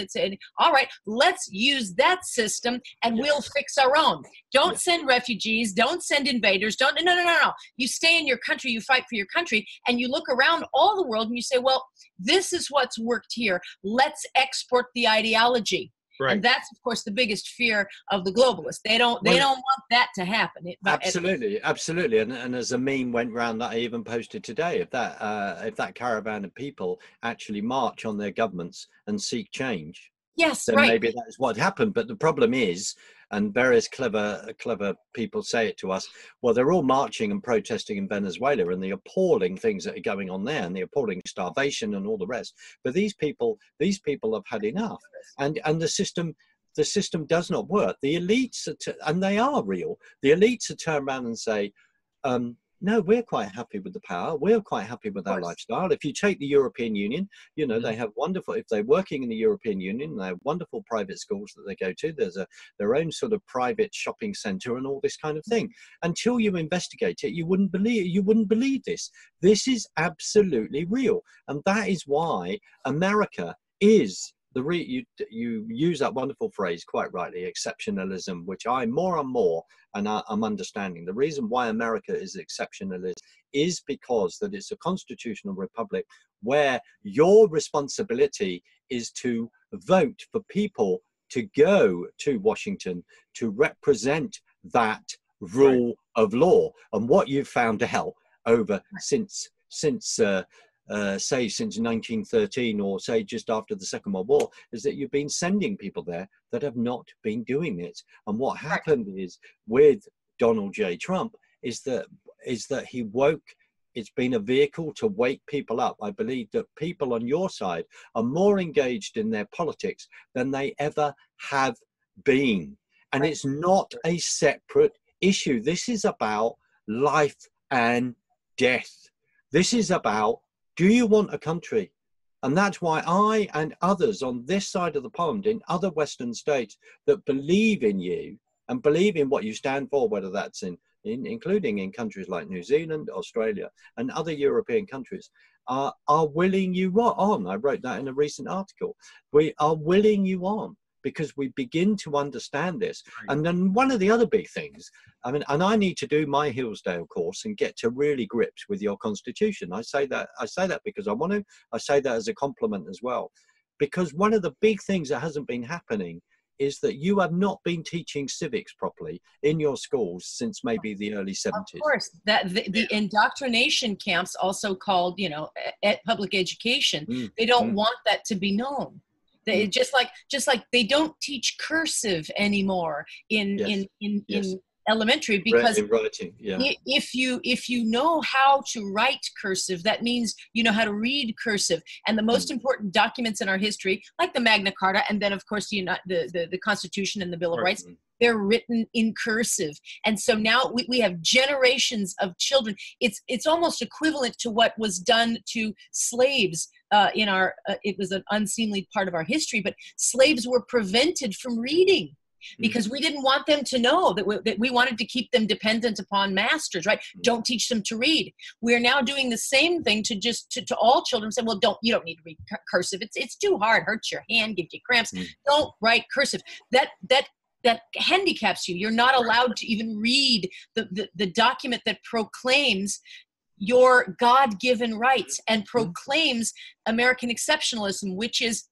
All right, let's use that system, and we'll fix our own. Don't send refugees. Don't send invaders. No. You stay in your country. You fight for your country, and you look around all the world, and you say, well, this is what's worked here. Let's export the ideology. Right. And that's, of course, the biggest fear of the globalists. They don't want that to happen. Absolutely. And as a meme went around that I even posted today, if that caravan of people actually march on their governments and seek change, then maybe that's what happened. But the problem is, and various clever people say it to us, well, they're all marching and protesting in Venezuela and the appalling things that are going on there and the appalling starvation and all the rest. But these people have had enough, and the system does not work. The elites and they are real. The elites are turn around and say, no, we're quite happy with the power. We're quite happy with our lifestyle. If you take the European Union, you know, they have wonderful, if they're working in the European Union, they have wonderful private schools that they go to. There's their own sort of private shopping center and all this kind of thing. Until you investigate it, you wouldn't believe this. This is absolutely real. And that is why America is you use that wonderful phrase quite rightly, exceptionalism, which I more and more, and I'm understanding. The reason why America is exceptionalist is because that it's a constitutional republic where your responsibility is to vote for people to go to Washington to represent that rule of law. And what you've found out over since 1913, or say just after the Second World War, is that you've been sending people there that have not been doing it. And what happened is with Donald J. Trump is that he woke. It's been a vehicle to wake people up. I believe that people on your side are more engaged in their politics than they ever have been. And Right. it's not a separate issue. This is about life and death. This is about, do you want a country? And that's why I and others on this side of the pond in other Western states that believe in you and believe in what you stand for, whether that's including in countries like New Zealand, Australia, and other European countries, are willing you on. I wrote that in a recent article. We are willing you on because we begin to understand this. Right. And then one of the other big things, I mean, and I need to do my Hillsdale course and get to really grips with your constitution. I say that because I want to. I say that as a compliment as well, because one of the big things that hasn't been happening is that you have not been teaching civics properly in your schools since maybe the early 70s. Of course, that the indoctrination camps, also called, public education, they don't want that to be known. They just like they don't teach cursive anymore in elementary, because in writing, if you know how to write cursive, that means you know how to read cursive. And the most important documents in our history, like the Magna Carta, and then of course the Constitution and the Bill of Rights, they're written in cursive. And so now we have generations of children. It's almost equivalent to what was done to slaves in our. It was an unseemly part of our history, but slaves were prevented from reading, because we didn't want them to know that we wanted to keep them dependent upon masters, right? Don't teach them to read. We're now doing the same thing to all children, saying, well, you don't need to read cursive. It's too hard, hurts your hand, gives you cramps. Don't write cursive. That handicaps you. You're not allowed to even read the document that proclaims your God-given rights and proclaims American exceptionalism, which is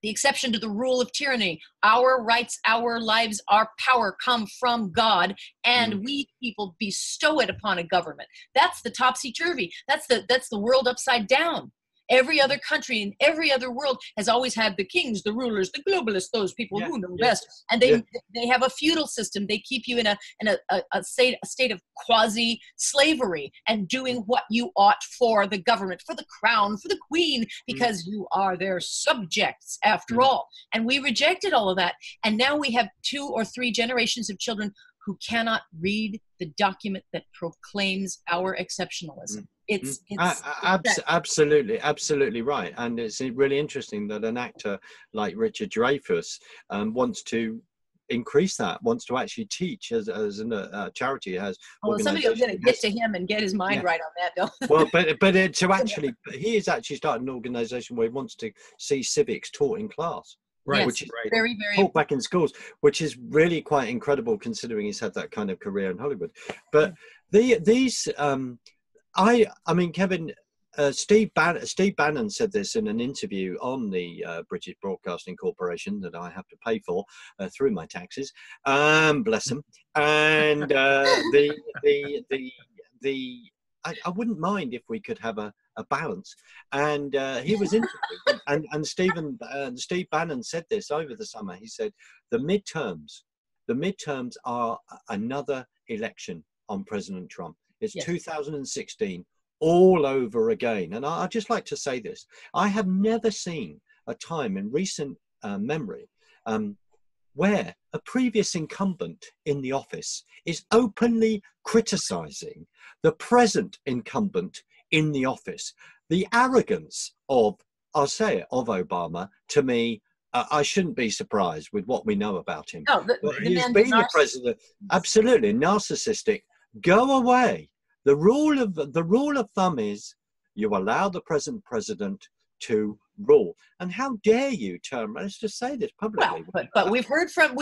the exception to the rule of tyranny. Our rights, our lives, our power come from God, and we people bestow it upon a government. That's the topsy-turvy. That's the world upside down. Every other country in every other world has always had the kings, the rulers, the globalists, those people who know best. And they have a feudal system. They keep you in a state of quasi-slavery and doing what you ought for the government, for the crown, for the queen, because you are their subjects after all. And we rejected all of that. And now we have 2 or 3 generations of children who cannot read the document that proclaims our exceptionalism. It's absolutely right. And it's really interesting that an actor like Richard Dreyfuss wants to increase that, wants to actually teach as a charity has. Well, somebody will get to him and get his mind right on that, though. Well, he is actually starting an organization where he wants to see civics taught in class. Right, yes, which is very, very taught back in schools, which is really quite incredible considering he's had that kind of career in Hollywood. But I mean, Kevin, Steve Bannon said this in an interview on the British Broadcasting Corporation that I have to pay for through my taxes. Bless him. And I wouldn't mind if we could have a balance. And he was interested. and Steve Bannon said this over the summer. He said the midterms are another election on President Trump. It's 2016 all over again. And I'd just like to say this. I have never seen a time in recent memory where a previous incumbent in the office is openly criticizing the present incumbent in the office. The arrogance of Obama, to me, I shouldn't be surprised with what we know about him. No, he's been the president, absolutely narcissistic. Go away. The rule of thumb is you allow the present president to rule. And how dare you turn? Let's just say this publicly. Well, but we've heard from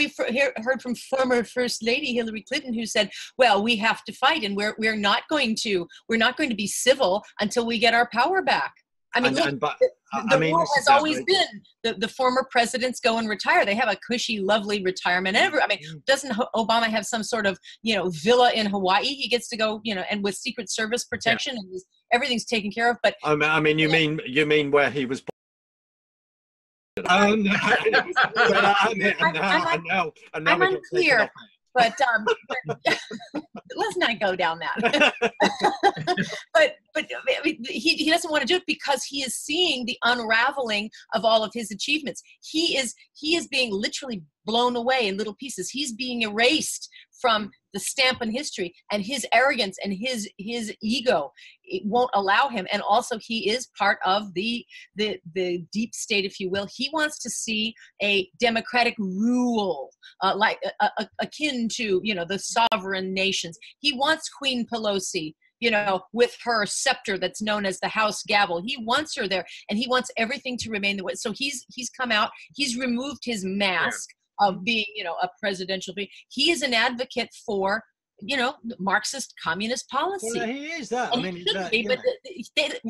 former First Lady Hillary Clinton, who said, "Well, we have to fight, and we're not going to be civil until we get our power back." I mean, the rule has always been the former presidents go and retire. They have a cushy, lovely retirement. Doesn't Obama have some sort of villa in Hawaii? He gets to go, and with Secret Service protection, and everything's taken care of. But I mean, you mean where he was? I'm unclear, but I go down that? but I mean, he doesn't want to do it because he is seeing the unraveling of all of his achievements. He is being literally blown away in little pieces. He's being erased from the stamp in history, and his arrogance and his ego, it won't allow him. And also, he is part of the deep state, if you will. He wants to see a democratic rule, like akin to, you know, the sovereign nations. He wants Queen Pelosi, you know, with her scepter that's known as the House gavel. He wants her there, and he wants everything to remain the way. So he's come out. He's removed his mask of being, you know, a presidential being. He is an advocate for, you know, Marxist communist policy. Well, he is that. And I mean, but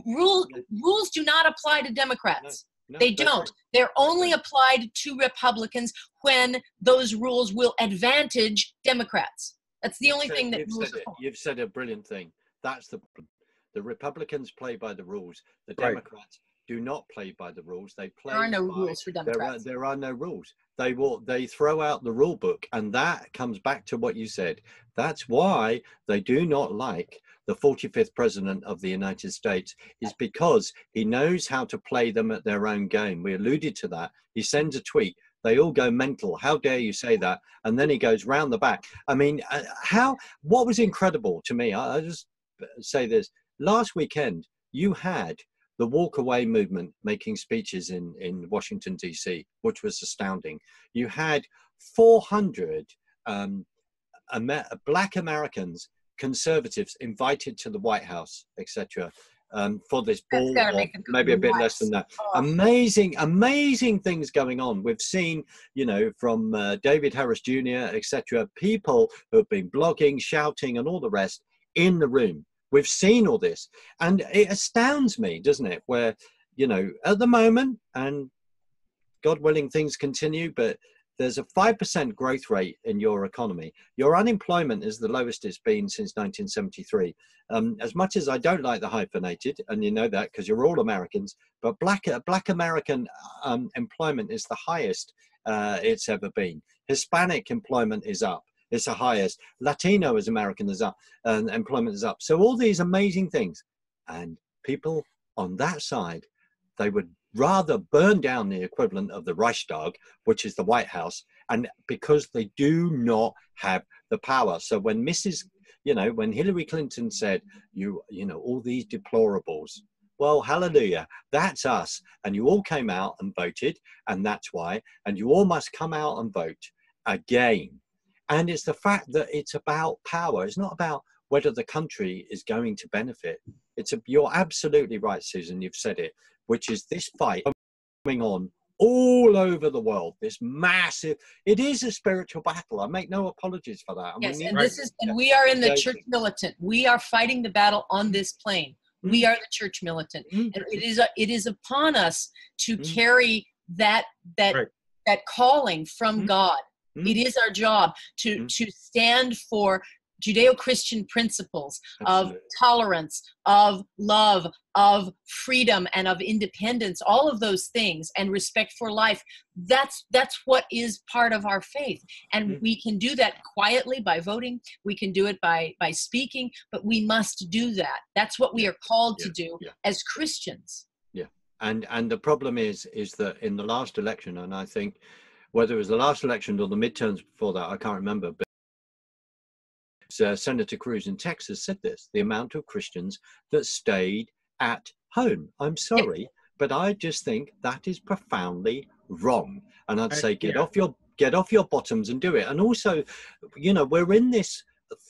rules do not apply to Democrats. No, they don't. Right. They're only applied to Republicans when those rules will advantage Democrats. That's the only thing that rules are for. You've said a brilliant thing. That's the Republicans play by the rules. The Democrats do not play by the rules. They play. There are no rules for Democrats. There are no rules. They throw out the rule book, and that comes back to what you said. That's why they do not like the 45th president of the United States, is because he knows how to play them at their own game. We alluded to that. He sends a tweet. They all go mental. How dare you say that? And then he goes round the back. I mean, what was incredible to me, I just say this. Last weekend, you had the walk away movement making speeches in Washington, D.C., which was astounding. You had 400 Black Americans, conservatives, invited to the White House, etc., for this ball, or maybe a bit less than that. Amazing things going on. We've seen, you know, from David Harris Jr., etc., people who have been blogging, shouting, and all the rest in the room. We've seen all this, and it astounds me, doesn't it? Where, you know, at the moment, and God willing, things continue, but there's a 5% growth rate in your economy. Your unemployment is the lowest it's been since 1973. As much as I don't like the hyphenated, and you know that because you're all Americans, but Black American employment is the highest it's ever been. Hispanic employment is up. It's the highest. Latino as American is up, and employment is up. So all these amazing things, and people on that side, they would rather burn down the equivalent of the Reichstag, which is the White House, and because they do not have the power. So when when Hillary Clinton said, you know, all these deplorables, well, hallelujah, that's us. And you all came out and voted, and that's why. And you all must come out and vote again. And it's the fact that it's about power. It's not about whether the country is going to benefit. You're absolutely right, Susan, you've said it, which is this fight going on all over the world, this massive, it is a spiritual battle. I make no apologies for that. Yes, and we are in the church militant. We are fighting the battle on this plane. We are the church militant. And it is upon us to carry that calling from God. It is our job to stand for Judeo-Christian principles of tolerance, of love, of freedom, and of independence, all of those things, and respect for life. That's what is part of our faith. And we can do that quietly by voting. We can do it by speaking, but we must do that. That's what we are called to do as Christians. Yeah. And the problem is that in the last election, and I think whether it was the last election or the midterms before that, I can't remember, but Senator Cruz in Texas said this, the amount of Christians that stayed at home. I'm sorry, but I just think that is profoundly wrong. And I'd say get off your bottoms and do it. And also, you know, we're in this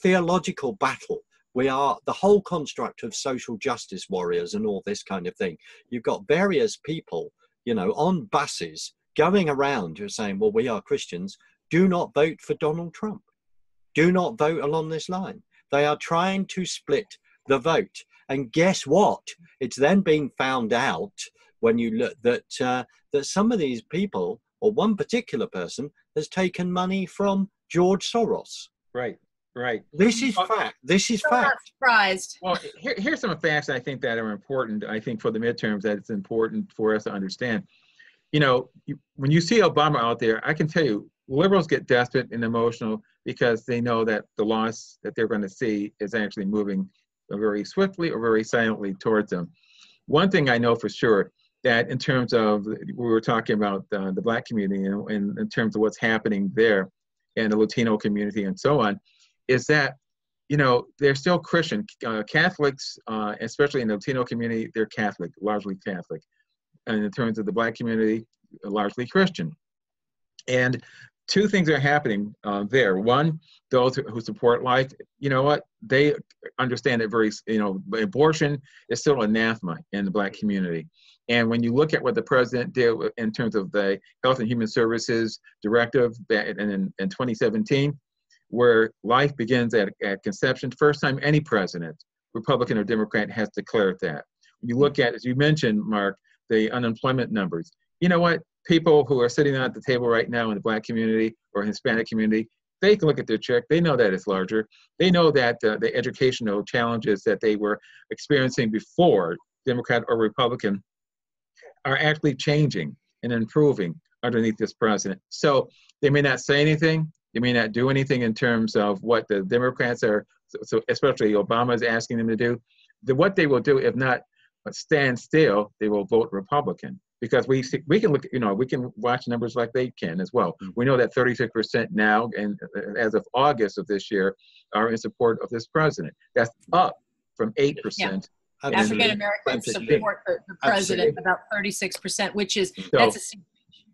theological battle. We are the whole construct of social justice warriors and all this kind of thing. You've got various people, you know, on buses going around who are saying, well, we are Christians. Do not vote for Donald Trump. Do not vote along this line. They are trying to split the vote. And guess what? It's then being found out when you look that some of these people, or one particular person, has taken money from George Soros. Right. This is fact. This is fact. Not surprised. Well, here's some facts I think that are important. I think for the midterms that it's important for us to understand. You know, when you see Obama out there, I can tell you, Liberals get desperate and emotional because they know that the loss that they're going to see is actually moving very swiftly or very silently towards them. One thing I know for sure, that in terms of, we were talking about the Black community and in terms of what's happening there and the Latino community and so on, is that, you know, they're still Christian. Catholics, especially in the Latino community, they're Catholic, largely Catholic. And in terms of the Black community, largely Christian. And two things are happening there. One, those who support life, you know what, they understand it very, you know, abortion is still anathema in the Black community. And when you look at what the president did in terms of the Health and Human Services Directive in 2017, where life begins at conception, first time any president, Republican or Democrat, has declared that. When you look at, as you mentioned, Mark, the unemployment numbers, you know what? People who are sitting at the table right now in the Black community or Hispanic community, they can look at their check. They know that it's larger. They know that the educational challenges that they were experiencing before, Democrat or Republican, are actually changing and improving underneath this president. So they may not say anything. They may not do anything in terms of what the Democrats are, so especially Obama is asking them to do. What they will do, if not stand still, they will vote Republican. Because we can look, you know, we can watch numbers like they can as well. We know that 36% now, and as of August of this year, are in support of this president. That's up from 8%. Yeah. African Americans support the president, about 36%, which is, so,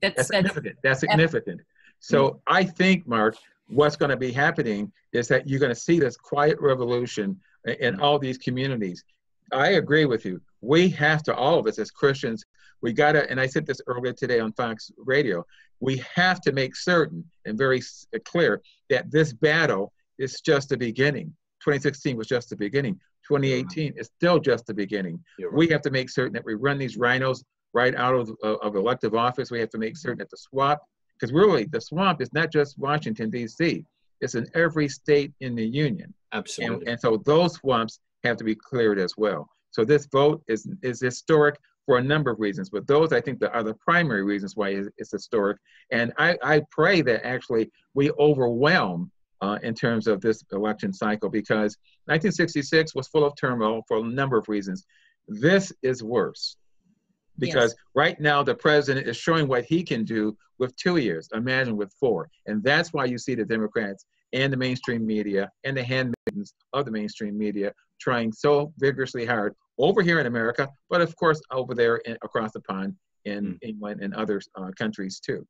that's significant. That's significant. So I think, Mark, what's going to be happening is that you're going to see this quiet revolution in all these communities. I agree with you. We have to, all of us as Christians, we got to, and I said this earlier today on Fox Radio, we have to make certain and very clear that this battle is just the beginning. 2016 was just the beginning. 2018 is still just the beginning. Right. We have to make certain that we run these rhinos right out of elective office. We have to make certain that the swamp, because really the swamp is not just Washington, D.C., it's in every state in the union. Absolutely. And so those swamps have to be cleared as well. So this vote is historic for a number of reasons, but those I think are the primary reasons why it's historic. And I pray that actually we overwhelm in terms of this election cycle, because 1966 was full of turmoil for a number of reasons. This is worse, because right now the president is showing what he can do with 2 years, imagine with 4. And that's why you see the Democrats and the mainstream media and the handmaidens of the mainstream media trying so vigorously hard over here in America, but of course over there across the pond in England and other countries too.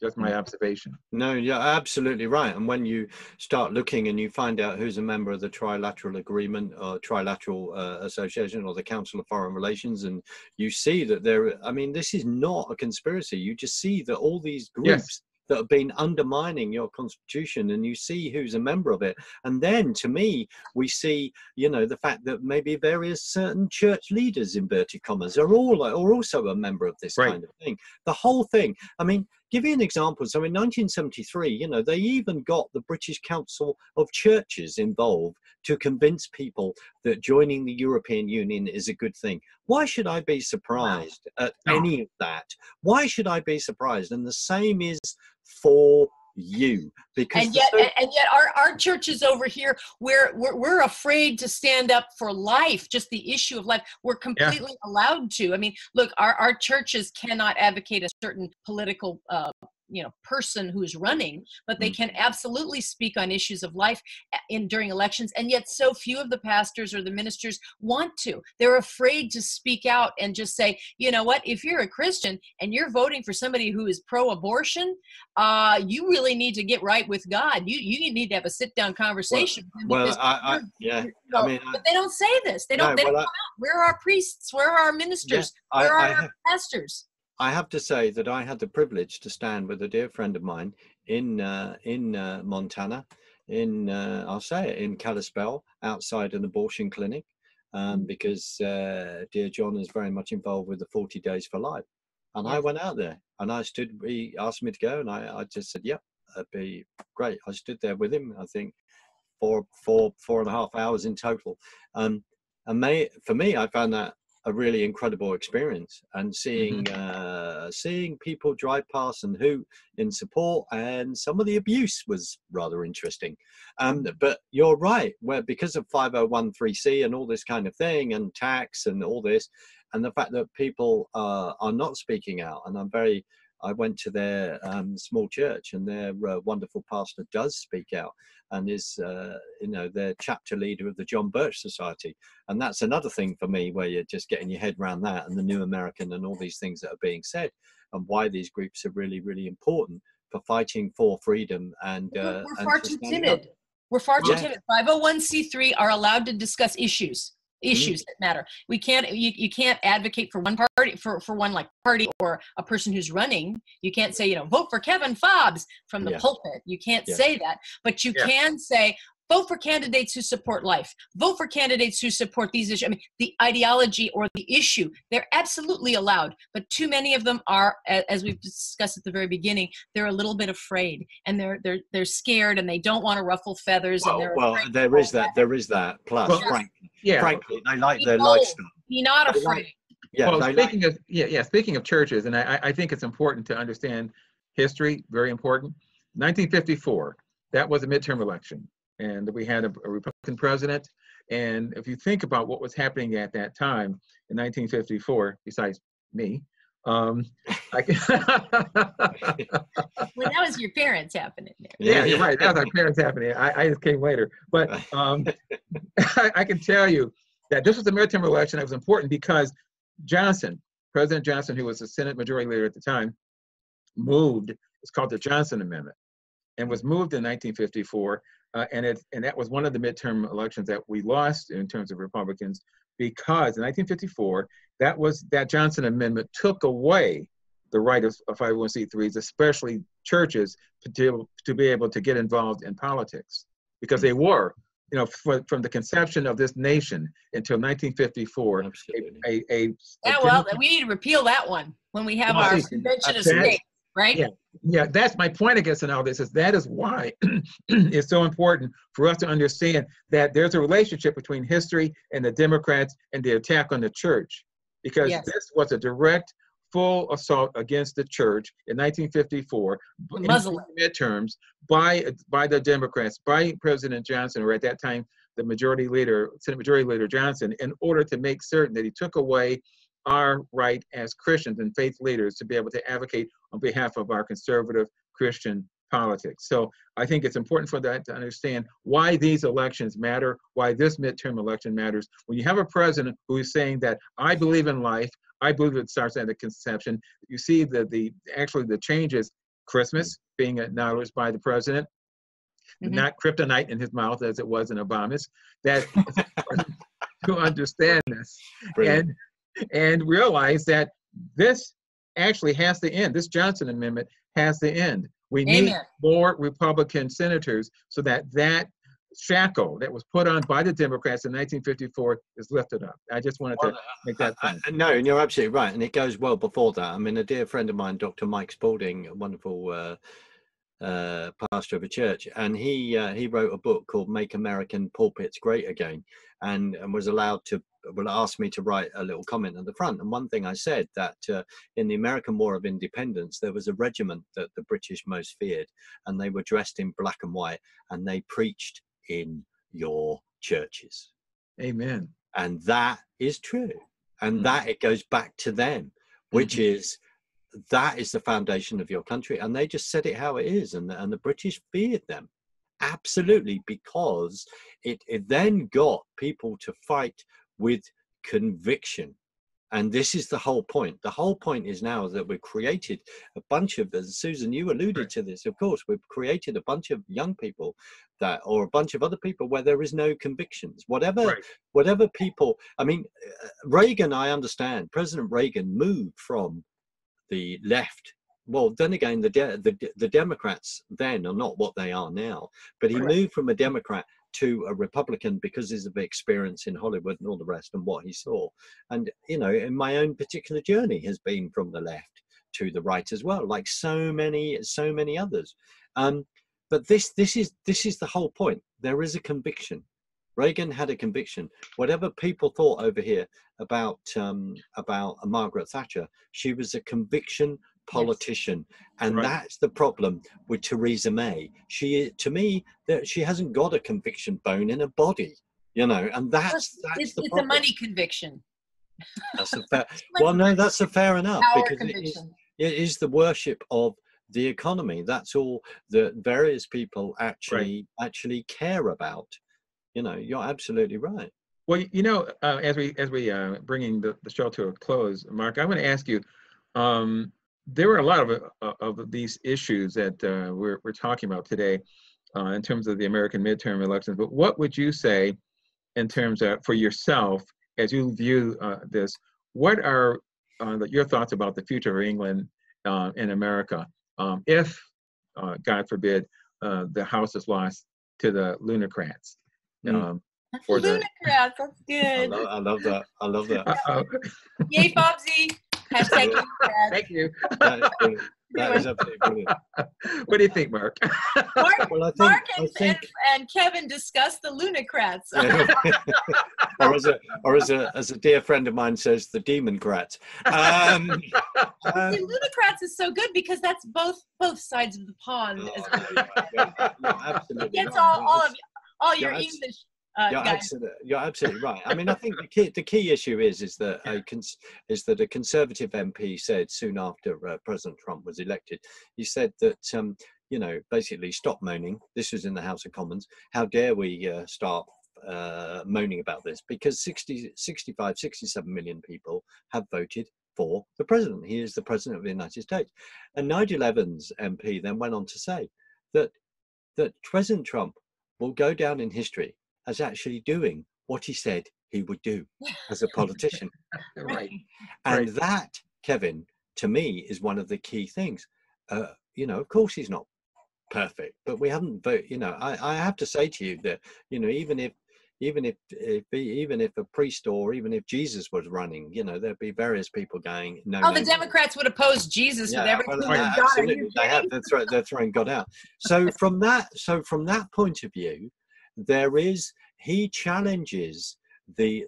Just my observation. No, you're absolutely right. And when you start looking and you find out who's a member of the Trilateral Agreement or Trilateral Association or the Council of Foreign Relations, and you see that I mean, this is not a conspiracy. You just see that all these groups that have been undermining your constitution, and you see who's a member of it. And then to me, we see, you know, the fact that maybe various certain church leaders, inverted commas, are also a member of this kind of thing. The whole thing. I mean, give you an example. So in 1973, you know, they even got the British Council of Churches involved to convince people that joining the European Union is a good thing. Why should I be surprised at any of that? Why should I be surprised? And the same is for you, because and yet our churches over here, we're afraid to stand up for life, just the issue of life. We're completely allowed to. I mean, look, our churches cannot advocate a certain political person who's running, but they can absolutely speak on issues of life during elections. And yet so few of the pastors or the ministers want to. They're afraid to speak out and just say, you know what, if you're a Christian and you're voting for somebody who is pro-abortion, you really need to get right with God. You need to have a sit-down conversation. But they don't say this. They don't come out. Where are our priests? Where are our ministers? Where are our pastors? I have to say that I had the privilege to stand with a dear friend of mine in Montana, I'll say it, in Kalispell, outside an abortion clinic, because dear John is very much involved with the 40 Days for Life. And I went out there and he asked me to go, and I just said, yep, that'd be great. I stood there with him, I think, four and a half hours in total. For me, I found that a really incredible experience, and seeing seeing people drive past and who in support, and some of the abuse was rather interesting. But you're right, where because of 5013C and all this kind of thing, and tax and all this, and the fact that people are not speaking out, and I went to their small church, and their wonderful pastor does speak out, and is their chapter leader of the John Birch Society. And that's another thing for me, where you're just getting your head around that, and the New American and all these things that are being said, and why these groups are really, really important for fighting for freedom. And we're far too timid. We're far too timid. 501c3 are allowed to discuss issues that matter. We can't, you can't advocate for one party, for one like party or a person who's running. You can't say, vote for Kevin Fobbs from the pulpit. You can't say that, but you can say, vote for candidates who support life. Vote for candidates who support these issues. I mean, the ideology or the issue, they're absolutely allowed, but too many of them are, as we've discussed at the very beginning, they're a little bit afraid, and they're scared, and they don't want to ruffle feathers. Well, there is that. Plus, frankly, they like their lifestyle. Be not afraid. Speaking of churches, and I think it's important to understand history, very important. 1954, that was a midterm election, and we had a Republican president. And if you think about what was happening at that time in 1954, besides me, well, that was your parents happening there. Yeah, you're right. That was our parents happening. I just came later. But I can tell you that this was a midterm election that was important because President Johnson, who was the Senate Majority Leader at the time, it's called the Johnson Amendment, and was moved in 1954. And that was one of the midterm elections that we lost in terms of Republicans, because in 1954, that Johnson Amendment took away the right of 501c3s, especially churches, to be able to get involved in politics, because they were, from the conception of this nation until 1954. We need to repeal that one when we have our convention of states, right? Yeah, that's my point, I guess, in all this. That is why it's so important for us to understand that there's a relationship between history and the Democrats and the attack on the church, because this was a direct, full assault against the church in 1954, in midterms, by the Democrats, by President Johnson, or at that time the Senate Majority Leader Johnson, in order to make certain that he took away our right as Christians and faith leaders to be able to advocate on behalf of our conservative Christian politics. So I think it's important for that to understand why these elections matter, why this midterm election matters. When you have a president who is saying that I believe in life, I believe it starts at the conception, you see the changes, Christmas being acknowledged by the president, not kryptonite in his mouth as it was in Obama's, that to understand this. And realize that this actually has to end. This Johnson Amendment has to end. We need more Republican senators so that shackle that was put on by the Democrats in 1954 is lifted up. I just wanted to make that point. No, and you're absolutely right. And it goes well before that. I mean, a dear friend of mine, Dr. Mike Spalding, a wonderful pastor of a church, and he wrote a book called Make American Pulpits Great Again, and was asked me to write a little comment at the front. And one thing I said, that in the American War of Independence, there was a regiment that the British most feared, and they were dressed in black and white, and they preached in your churches. Amen. And that is true. And that it goes back to them, which is, that is the foundation of your country. And they just said it how it is. And the British feared them. Absolutely, because it then got people to fight with conviction. And this is the whole point. The whole point is now that we've created a bunch of, as Susan, you alluded to this, of course, we've created a bunch of young people or a bunch of other people where there is no convictions. Whatever people, I mean, Reagan, I understand, President Reagan moved from the left. Well, then again, the Democrats then are not what they are now, but he moved from a Democrat to a Republican because of his experience in Hollywood and all the rest and what he saw. And, in my own particular journey has been from the left to the right as well, like so many others. But this is the whole point. There is a conviction. Reagan had a conviction. Whatever people thought over here about Margaret Thatcher, she was a conviction politician, and Right. that's the problem with Theresa May. To me, that she hasn't got a conviction bone in her body, you know, and that's It's the a problem. money conviction. That's a fair. Well, no, that's a fair enough, Power because conviction. it is the worship of the economy. That's all that various people actually care about. You know, you're absolutely right. Well, you know, as we bringing the show to a close, Mark, I want to ask you. There were a lot of these issues that we're talking about today in terms of the American midterm elections. But what would you say in terms of, for yourself, as you view this, what are your thoughts about the future of England in America if, God forbid, the House is lost to the Lunocrats? Lunocrats, that's good. I love that. I love that. Yay, Fobsy. Hashtag Lunocrats. Thank you. That is brilliant. That is absolutely brilliant. What do you think, Mark? Well, Mark and Kevin discuss the Lunocrats. or as a dear friend of mine says, the Democrats. See, Lunocrats is so good because that's both sides of the pond. Absolutely. It gets all your English. You're absolutely right. I mean, I think the key issue is that a Conservative MP said soon after President Trump was elected, he said that you know, basically stop moaning. This was in the House of Commons. How dare we start moaning about this? Because 65, 67 million people have voted for the president. He is the president of the United States. And Nigel Evans MP then went on to say that President Trump will go down in history as actually doing what he said he would do as a politician. Right. And that, Kevin, to me, is one of the key things. You know, of course he's not perfect, but we haven't voted. You know, I have to say to you that, you know, even if a priest or even if Jesus was running, you know, there'd be various people going, no. Oh, the Democrats would oppose Jesus with everything they've got. Absolutely, they're throwing God out. So from that point of view, he challenges the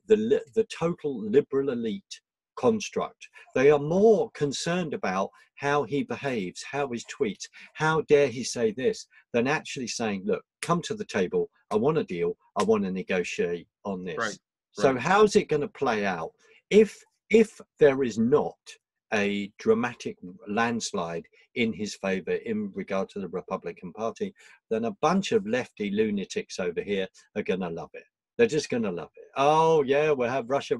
total liberal elite construct. They are more concerned about how he behaves, how his tweets, how dare he say this, than actually saying, look, come to the table, I want a deal, I want to negotiate on this. Right. So how's it going to play out? If there is not a dramatic landslide in his favor in regard to the Republican Party, then a bunch of lefty lunatics over here are going to love it. They're just going to love it. Oh, yeah, we'll have Russia.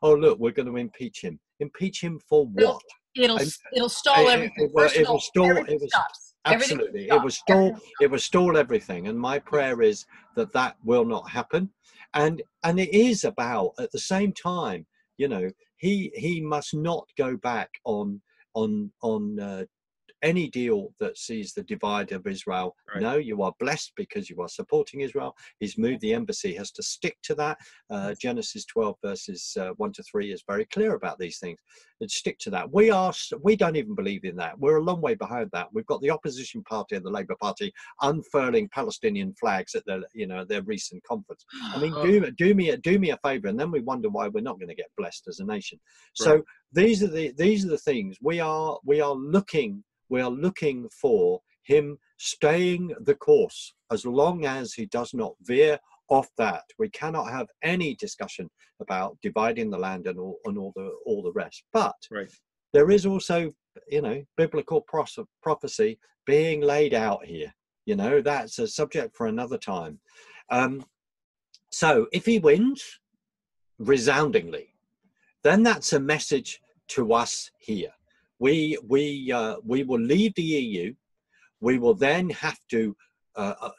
Oh, look, we're going to impeach him. Impeach him for what? It'll stall everything. It will stall. Absolutely. It will stall everything. And my prayer is that will not happen. And it is about, at the same time, you know, he must not go back on any deal that sees the divide of Israel. Right. No, you are blessed because you are supporting Israel. He's moved the embassy, has to stick to that. Genesis 12 verses 1-3 is very clear about these things. And stick to that. We don't even believe in that. We're a long way behind that. We've got the opposition party and the Labour Party unfurling Palestinian flags at their recent conference. I mean, do me a favour, and then we wonder why we're not going to get blessed as a nation. Right. So these are the things we are looking. We are looking for him staying the course as long as he does not veer off that. We cannot have any discussion about dividing the land and all the rest. But there is also, you know, biblical prophecy being laid out here. You know, that's a subject for another time. So if he wins resoundingly, then that's a message to us here. We will leave the EU. We will then have to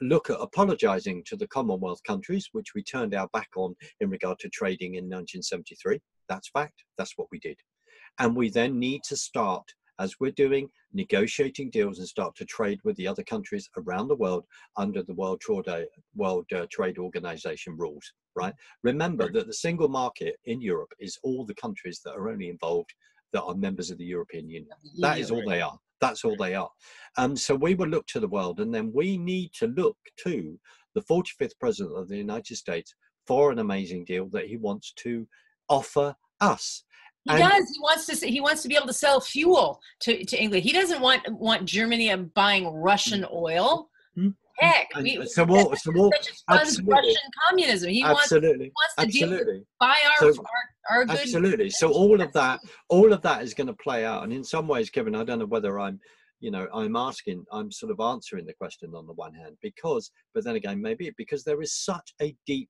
look at apologising to the Commonwealth countries, which we turned our back on in regard to trading in 1973. That's fact. That's what we did. And we then need to start, as we're doing, negotiating deals and start to trade with the other countries around the world under the World Trade Organization rules, right? Remember that the single market in Europe is all the countries that are only involved that are members of the European Union. That is all they are. That's all they are. So we will look to the world, and then we need to look to the 45th president of the United States, for an amazing deal that he wants to offer us. He does. He wants to be able to sell fuel to England. He doesn't want Germany buying Russian oil. Heck, such as funds Russian communism. He wants to deal with, buy our goods. Absolutely. So all of that is going to play out. And in some ways, Kevin, I don't know whether I'm sort of answering the question on the one hand, but then again, maybe because there is such a deep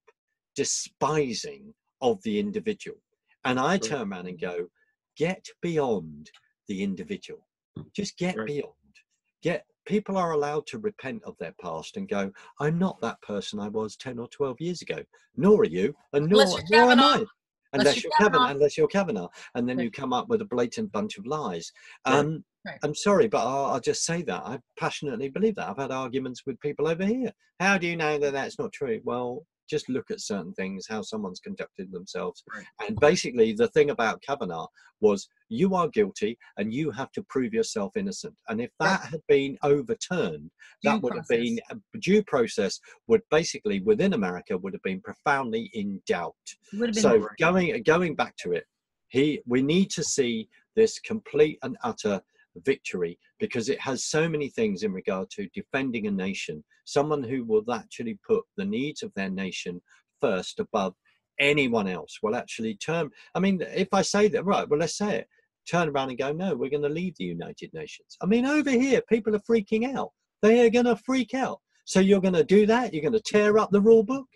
despising of the individual. And I turn around and go, get beyond the individual. Just get beyond. People are allowed to repent of their past and go, I'm not that person I was 10 or 12 years ago. Nor are you, and nor am I. Unless you're Kavanaugh. And then you come up with a blatant bunch of lies. I'm sorry, but I'll just say that. I passionately believe that. I've had arguments with people over here. How do you know that that's not true? Well, just look at certain things, how someone's conducted themselves. And basically the thing about Kavanaugh was, you are guilty and you have to prove yourself innocent. And if that had been overturned, that would have been due process would basically within America would have been profoundly in doubt. So going back to it, we need to see this complete and utter victory, because it has so many things in regard to defending a nation, someone who will actually put the needs of their nation first above anyone else will actually if I say that, right, well, let's say it, turn around and go, no, we're going to leave the United Nations. I mean, over here, people are freaking out. They are going to freak out. So you're going to do that? You're going to tear up the rule book?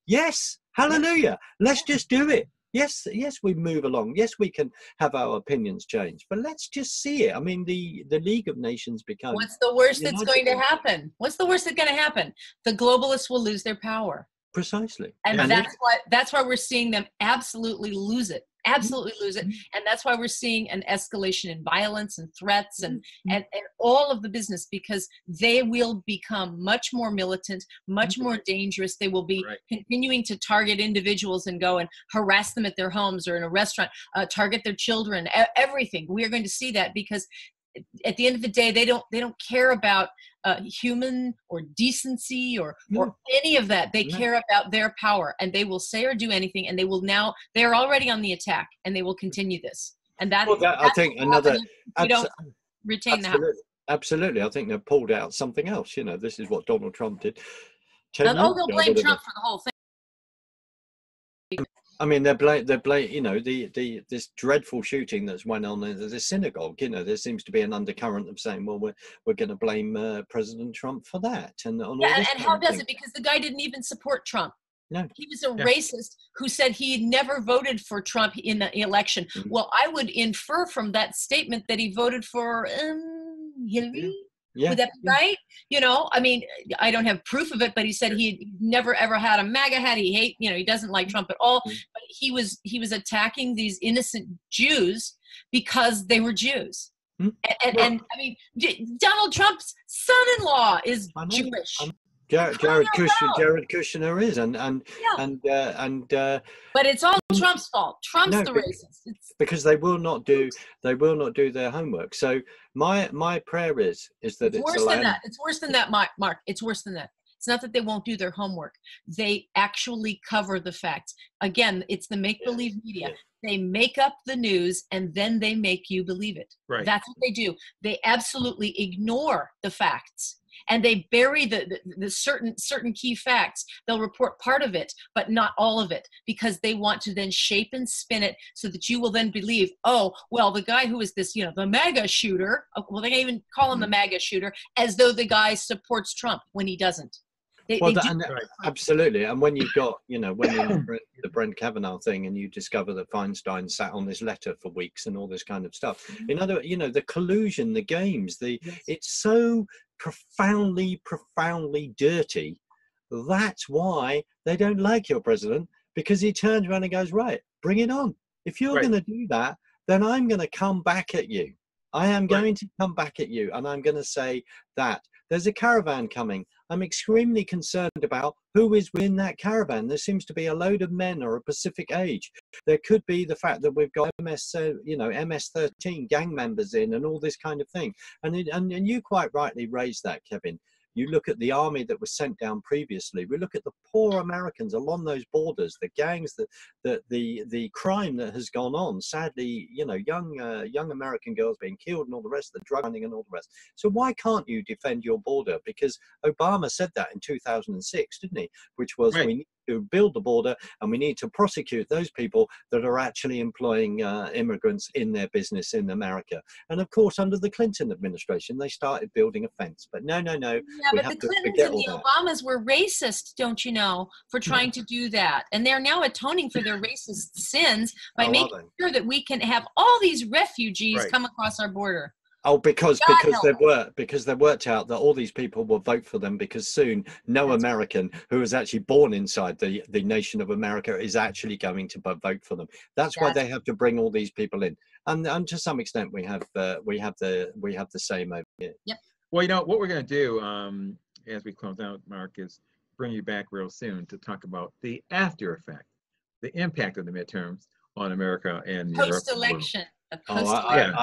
Yes, hallelujah. Let's just do it. Yes, we move along. Yes, we can have our opinions changed, but let's just see it. I mean, the League of Nations becomes... What's the worst that's going to happen? What's the worst that's going to happen? The globalists will lose their power. Precisely. And that's why we're seeing them absolutely lose it. Absolutely lose it. And that's why we're seeing an escalation in violence and threats and all of the business, because they will become much more militant, much more dangerous. They will be continuing to target individuals and go and harass them at their homes or in a restaurant, target their children, everything. We are going to see that, because at the end of the day, they don't care about human or decency or any of that. They care about their power, and they will say or do anything, and they're already on the attack, and they will continue this. And I think another, we don't retain the House. Absolutely. I think they've pulled out something else. This is what Donald Trump did. They'll blame Trump for the whole thing. I mean, they're this dreadful shooting that's went on in the synagogue. There seems to be an undercurrent of saying, well, we're going to blame President Trump for that. And how does it? Because the guy didn't even support Trump. No. He was a racist who said he had never voted for Trump in the election. Well, I would infer from that statement that he voted for Hillary. Yeah. Would that be right? I mean, I don't have proof of it, but he said he never ever had a MAGA hat. He doesn't like Trump at all. But he was attacking these innocent Jews because they were Jews. And I mean, Donald Trump's son-in-law is Jewish. Jared Kushner is, but it's all Trump's fault. Trump's the racist. Because they will not do their homework. So my prayer is that it's worse than that. It's worse than that, Mark. It's worse than that. It's not that they won't do their homework. They actually cover the facts. Again, it's the make-believe media. They make up the news and then they make you believe it. Right. That's what they do. They absolutely ignore the facts. And they bury the certain key facts. They'll report part of it, but not all of it, because they want to then shape and spin it so that you will then believe, oh, well, the guy who is this, the MAGA shooter, well, they can't even call him the MAGA shooter, as though the guy supports Trump when he doesn't. Absolutely. And when you've got, when you're the Brent Kavanaugh thing and you discover that Feinstein sat on this letter for weeks and all this kind of stuff, the collusion, the games, it's so profoundly dirty. That's why they don't like your president, because he turns around and goes, right, bring it on. If you're going to do that, then I'm going to come back at you. I am going to come back at you, and I'm going to say that there's a caravan coming. I'm extremely concerned about who is within that caravan. There seems to be a load of men or a Pacific age. There could be the fact that we've got MS-13 gang members in and all this kind of thing. And you quite rightly raised that, Kevin. You look at the army that was sent down previously. We look at the poor Americans along those borders, the gangs, the crime that has gone on. Sadly, you know, young American girls being killed and all the rest, the drug running and all the rest. So why can't you defend your border? Because Obama said that in 2006, didn't he? Which was, Right. we need to build the border and we need to prosecute those people that are actually employing immigrants in their business in America. And of course, under the Clinton administration, they started building a fence. But no, Yeah, we but have the to Clintons forget and all the that. Obamas were racist, don't you know, for trying to do that. And they're now atoning for their racist sins by Oh, are making they? sure that we can have all these refugees Right. come across our border. Oh, because God help they've worked out that all these people will vote for them, because soon no That's American who is actually born inside the nation of America is actually going to vote for them. That's why they have to bring all these people in, and to some extent we have the same over here. Yep. Well, you know, what we're going to do as we close out, Mark, is bring you back real soon to talk about the after effect, the impact of the midterms on America and Europe. Post-election. Oh, Post-election.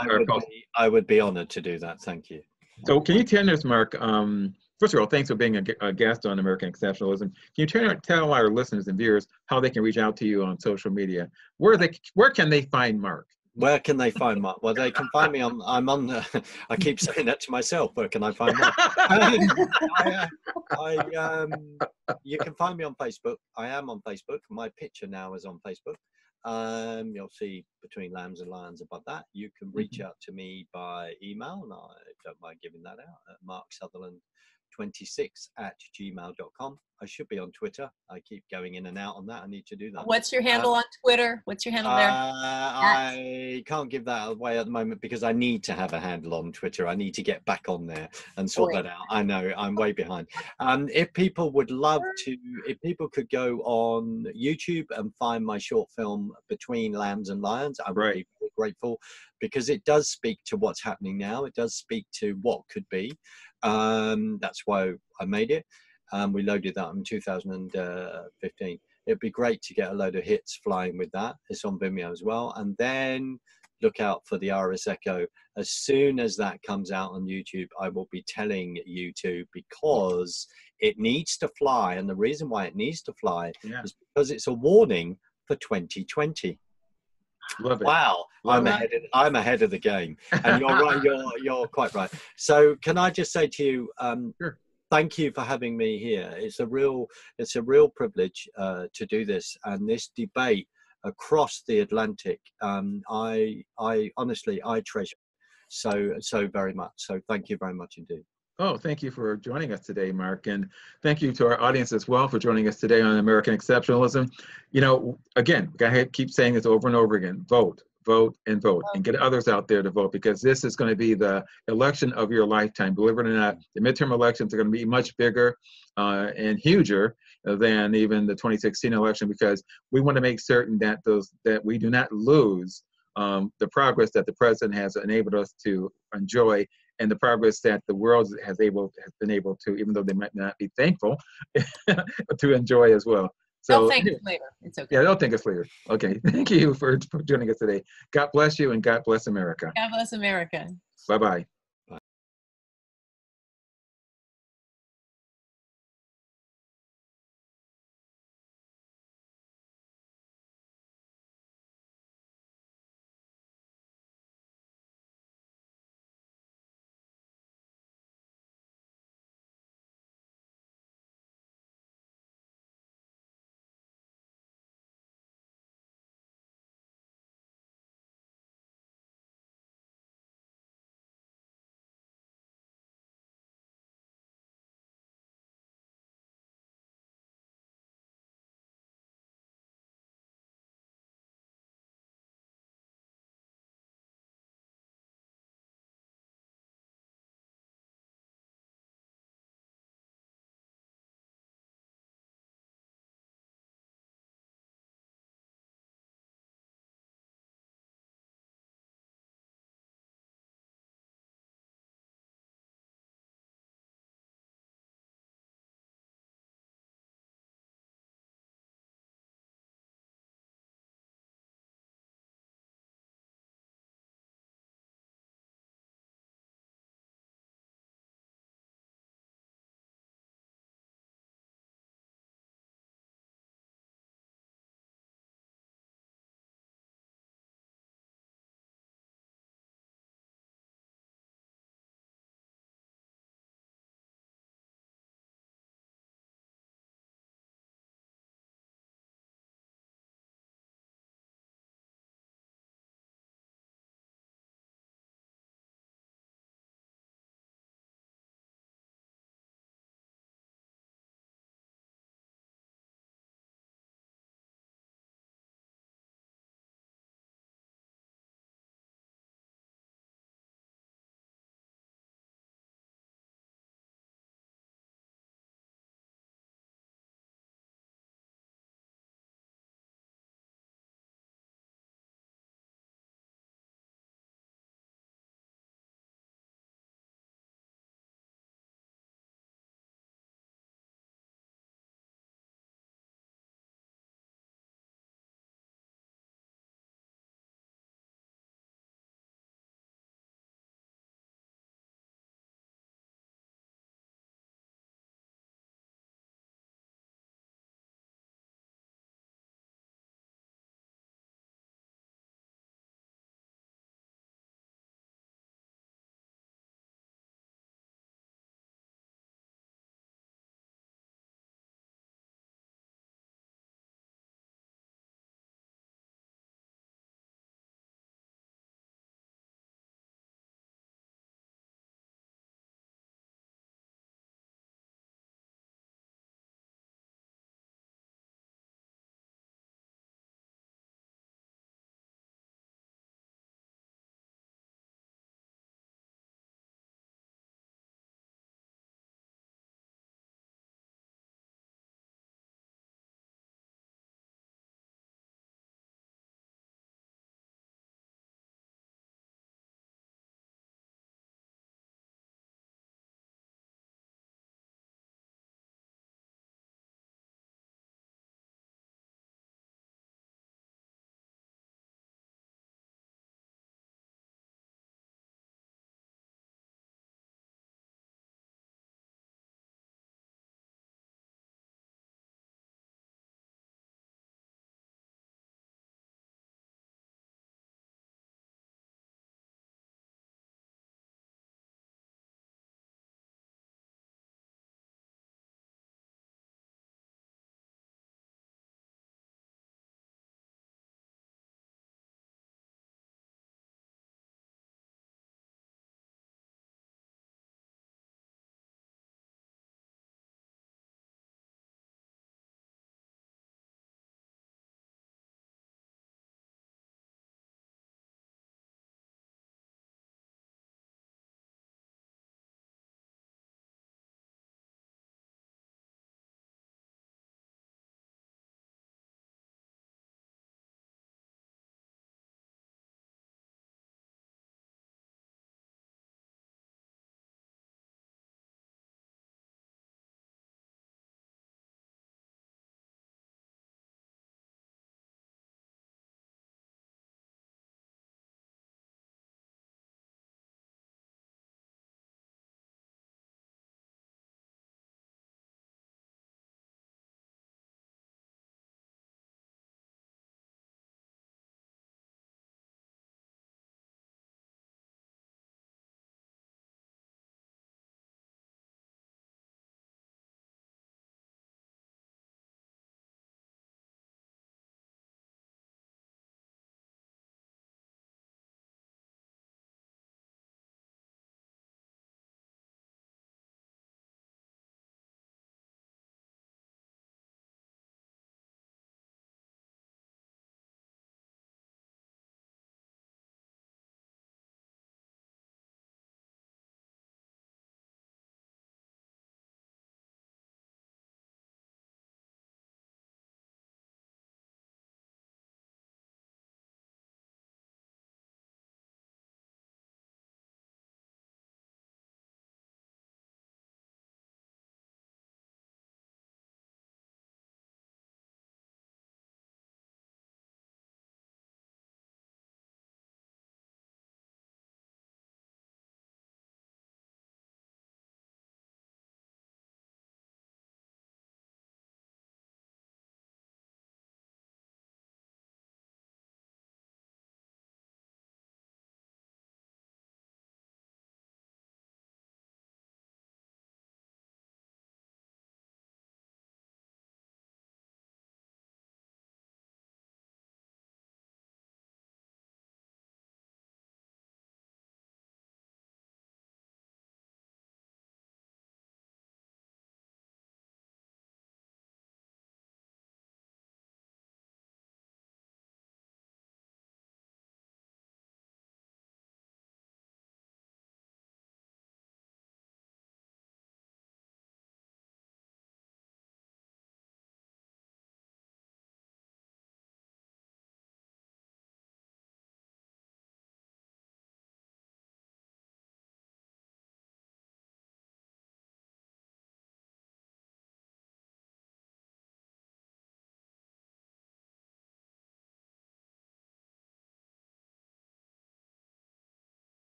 I would be honored to do that. Thank you. So can you tell us, Mark, first of all, thanks for being a guest on American Exceptionalism. Can you tell our listeners and viewers how they can reach out to you on social media? Where can they find Mark? Where can they find Mark? Well, they can find me on, I keep saying that to myself, where can I find Mark? You can find me on Facebook. I am on Facebook. My picture now is on Facebook. You'll see Between Lambs and Lions above that. You can reach out to me by email, and I don't mind giving that out, at marksutherland26@gmail.com. I should be on Twitter. I keep going in and out on that. I need to do that. What's your handle on Twitter? What's your handle there? I can't give that away at the moment because I need to have a handle on Twitter. I need to get back on there and sort that out. I know I'm way behind. If people would love to, if people could go on YouTube and find my short film Between Lambs and Lions, I would be very grateful, because it does speak to what's happening now. It does speak to what could be. That's why I made it. We loaded that in 2015. It'd be great to get a load of hits flying with that. It's on Vimeo as well. And then look out for the Iris Echo. As soon as that comes out on YouTube, I will be telling you to, because it needs to fly. And the reason why it needs to fly is because it's a warning for 2020. Love it. Wow, Love I'm ahead of the game. And you're right, you're quite right. So can I just say to you, Sure. Thank you for having me here. It's a real privilege to do this, and this debate across the Atlantic. I honestly, I treasure so very much. So thank you very much indeed. Oh, thank you for joining us today, Mark. And thank you to our audience as well for joining us today on American Exceptionalism. You know, again, I keep saying this over and over again: vote, vote, and vote, and get others out there to vote, because this is going to be the election of your lifetime. Believe it or not, the midterm elections are going to be much bigger and huger than even the 2016 election, because we want to make certain that we do not lose the progress that the president has enabled us to enjoy, and the progress that the world has been able to, even though they might not be thankful, to enjoy as well. So, they'll thank us later. It's okay. Yeah, they'll thank us later. Okay, thank you for joining us today. God bless you, and God bless America. God bless America. Bye-bye.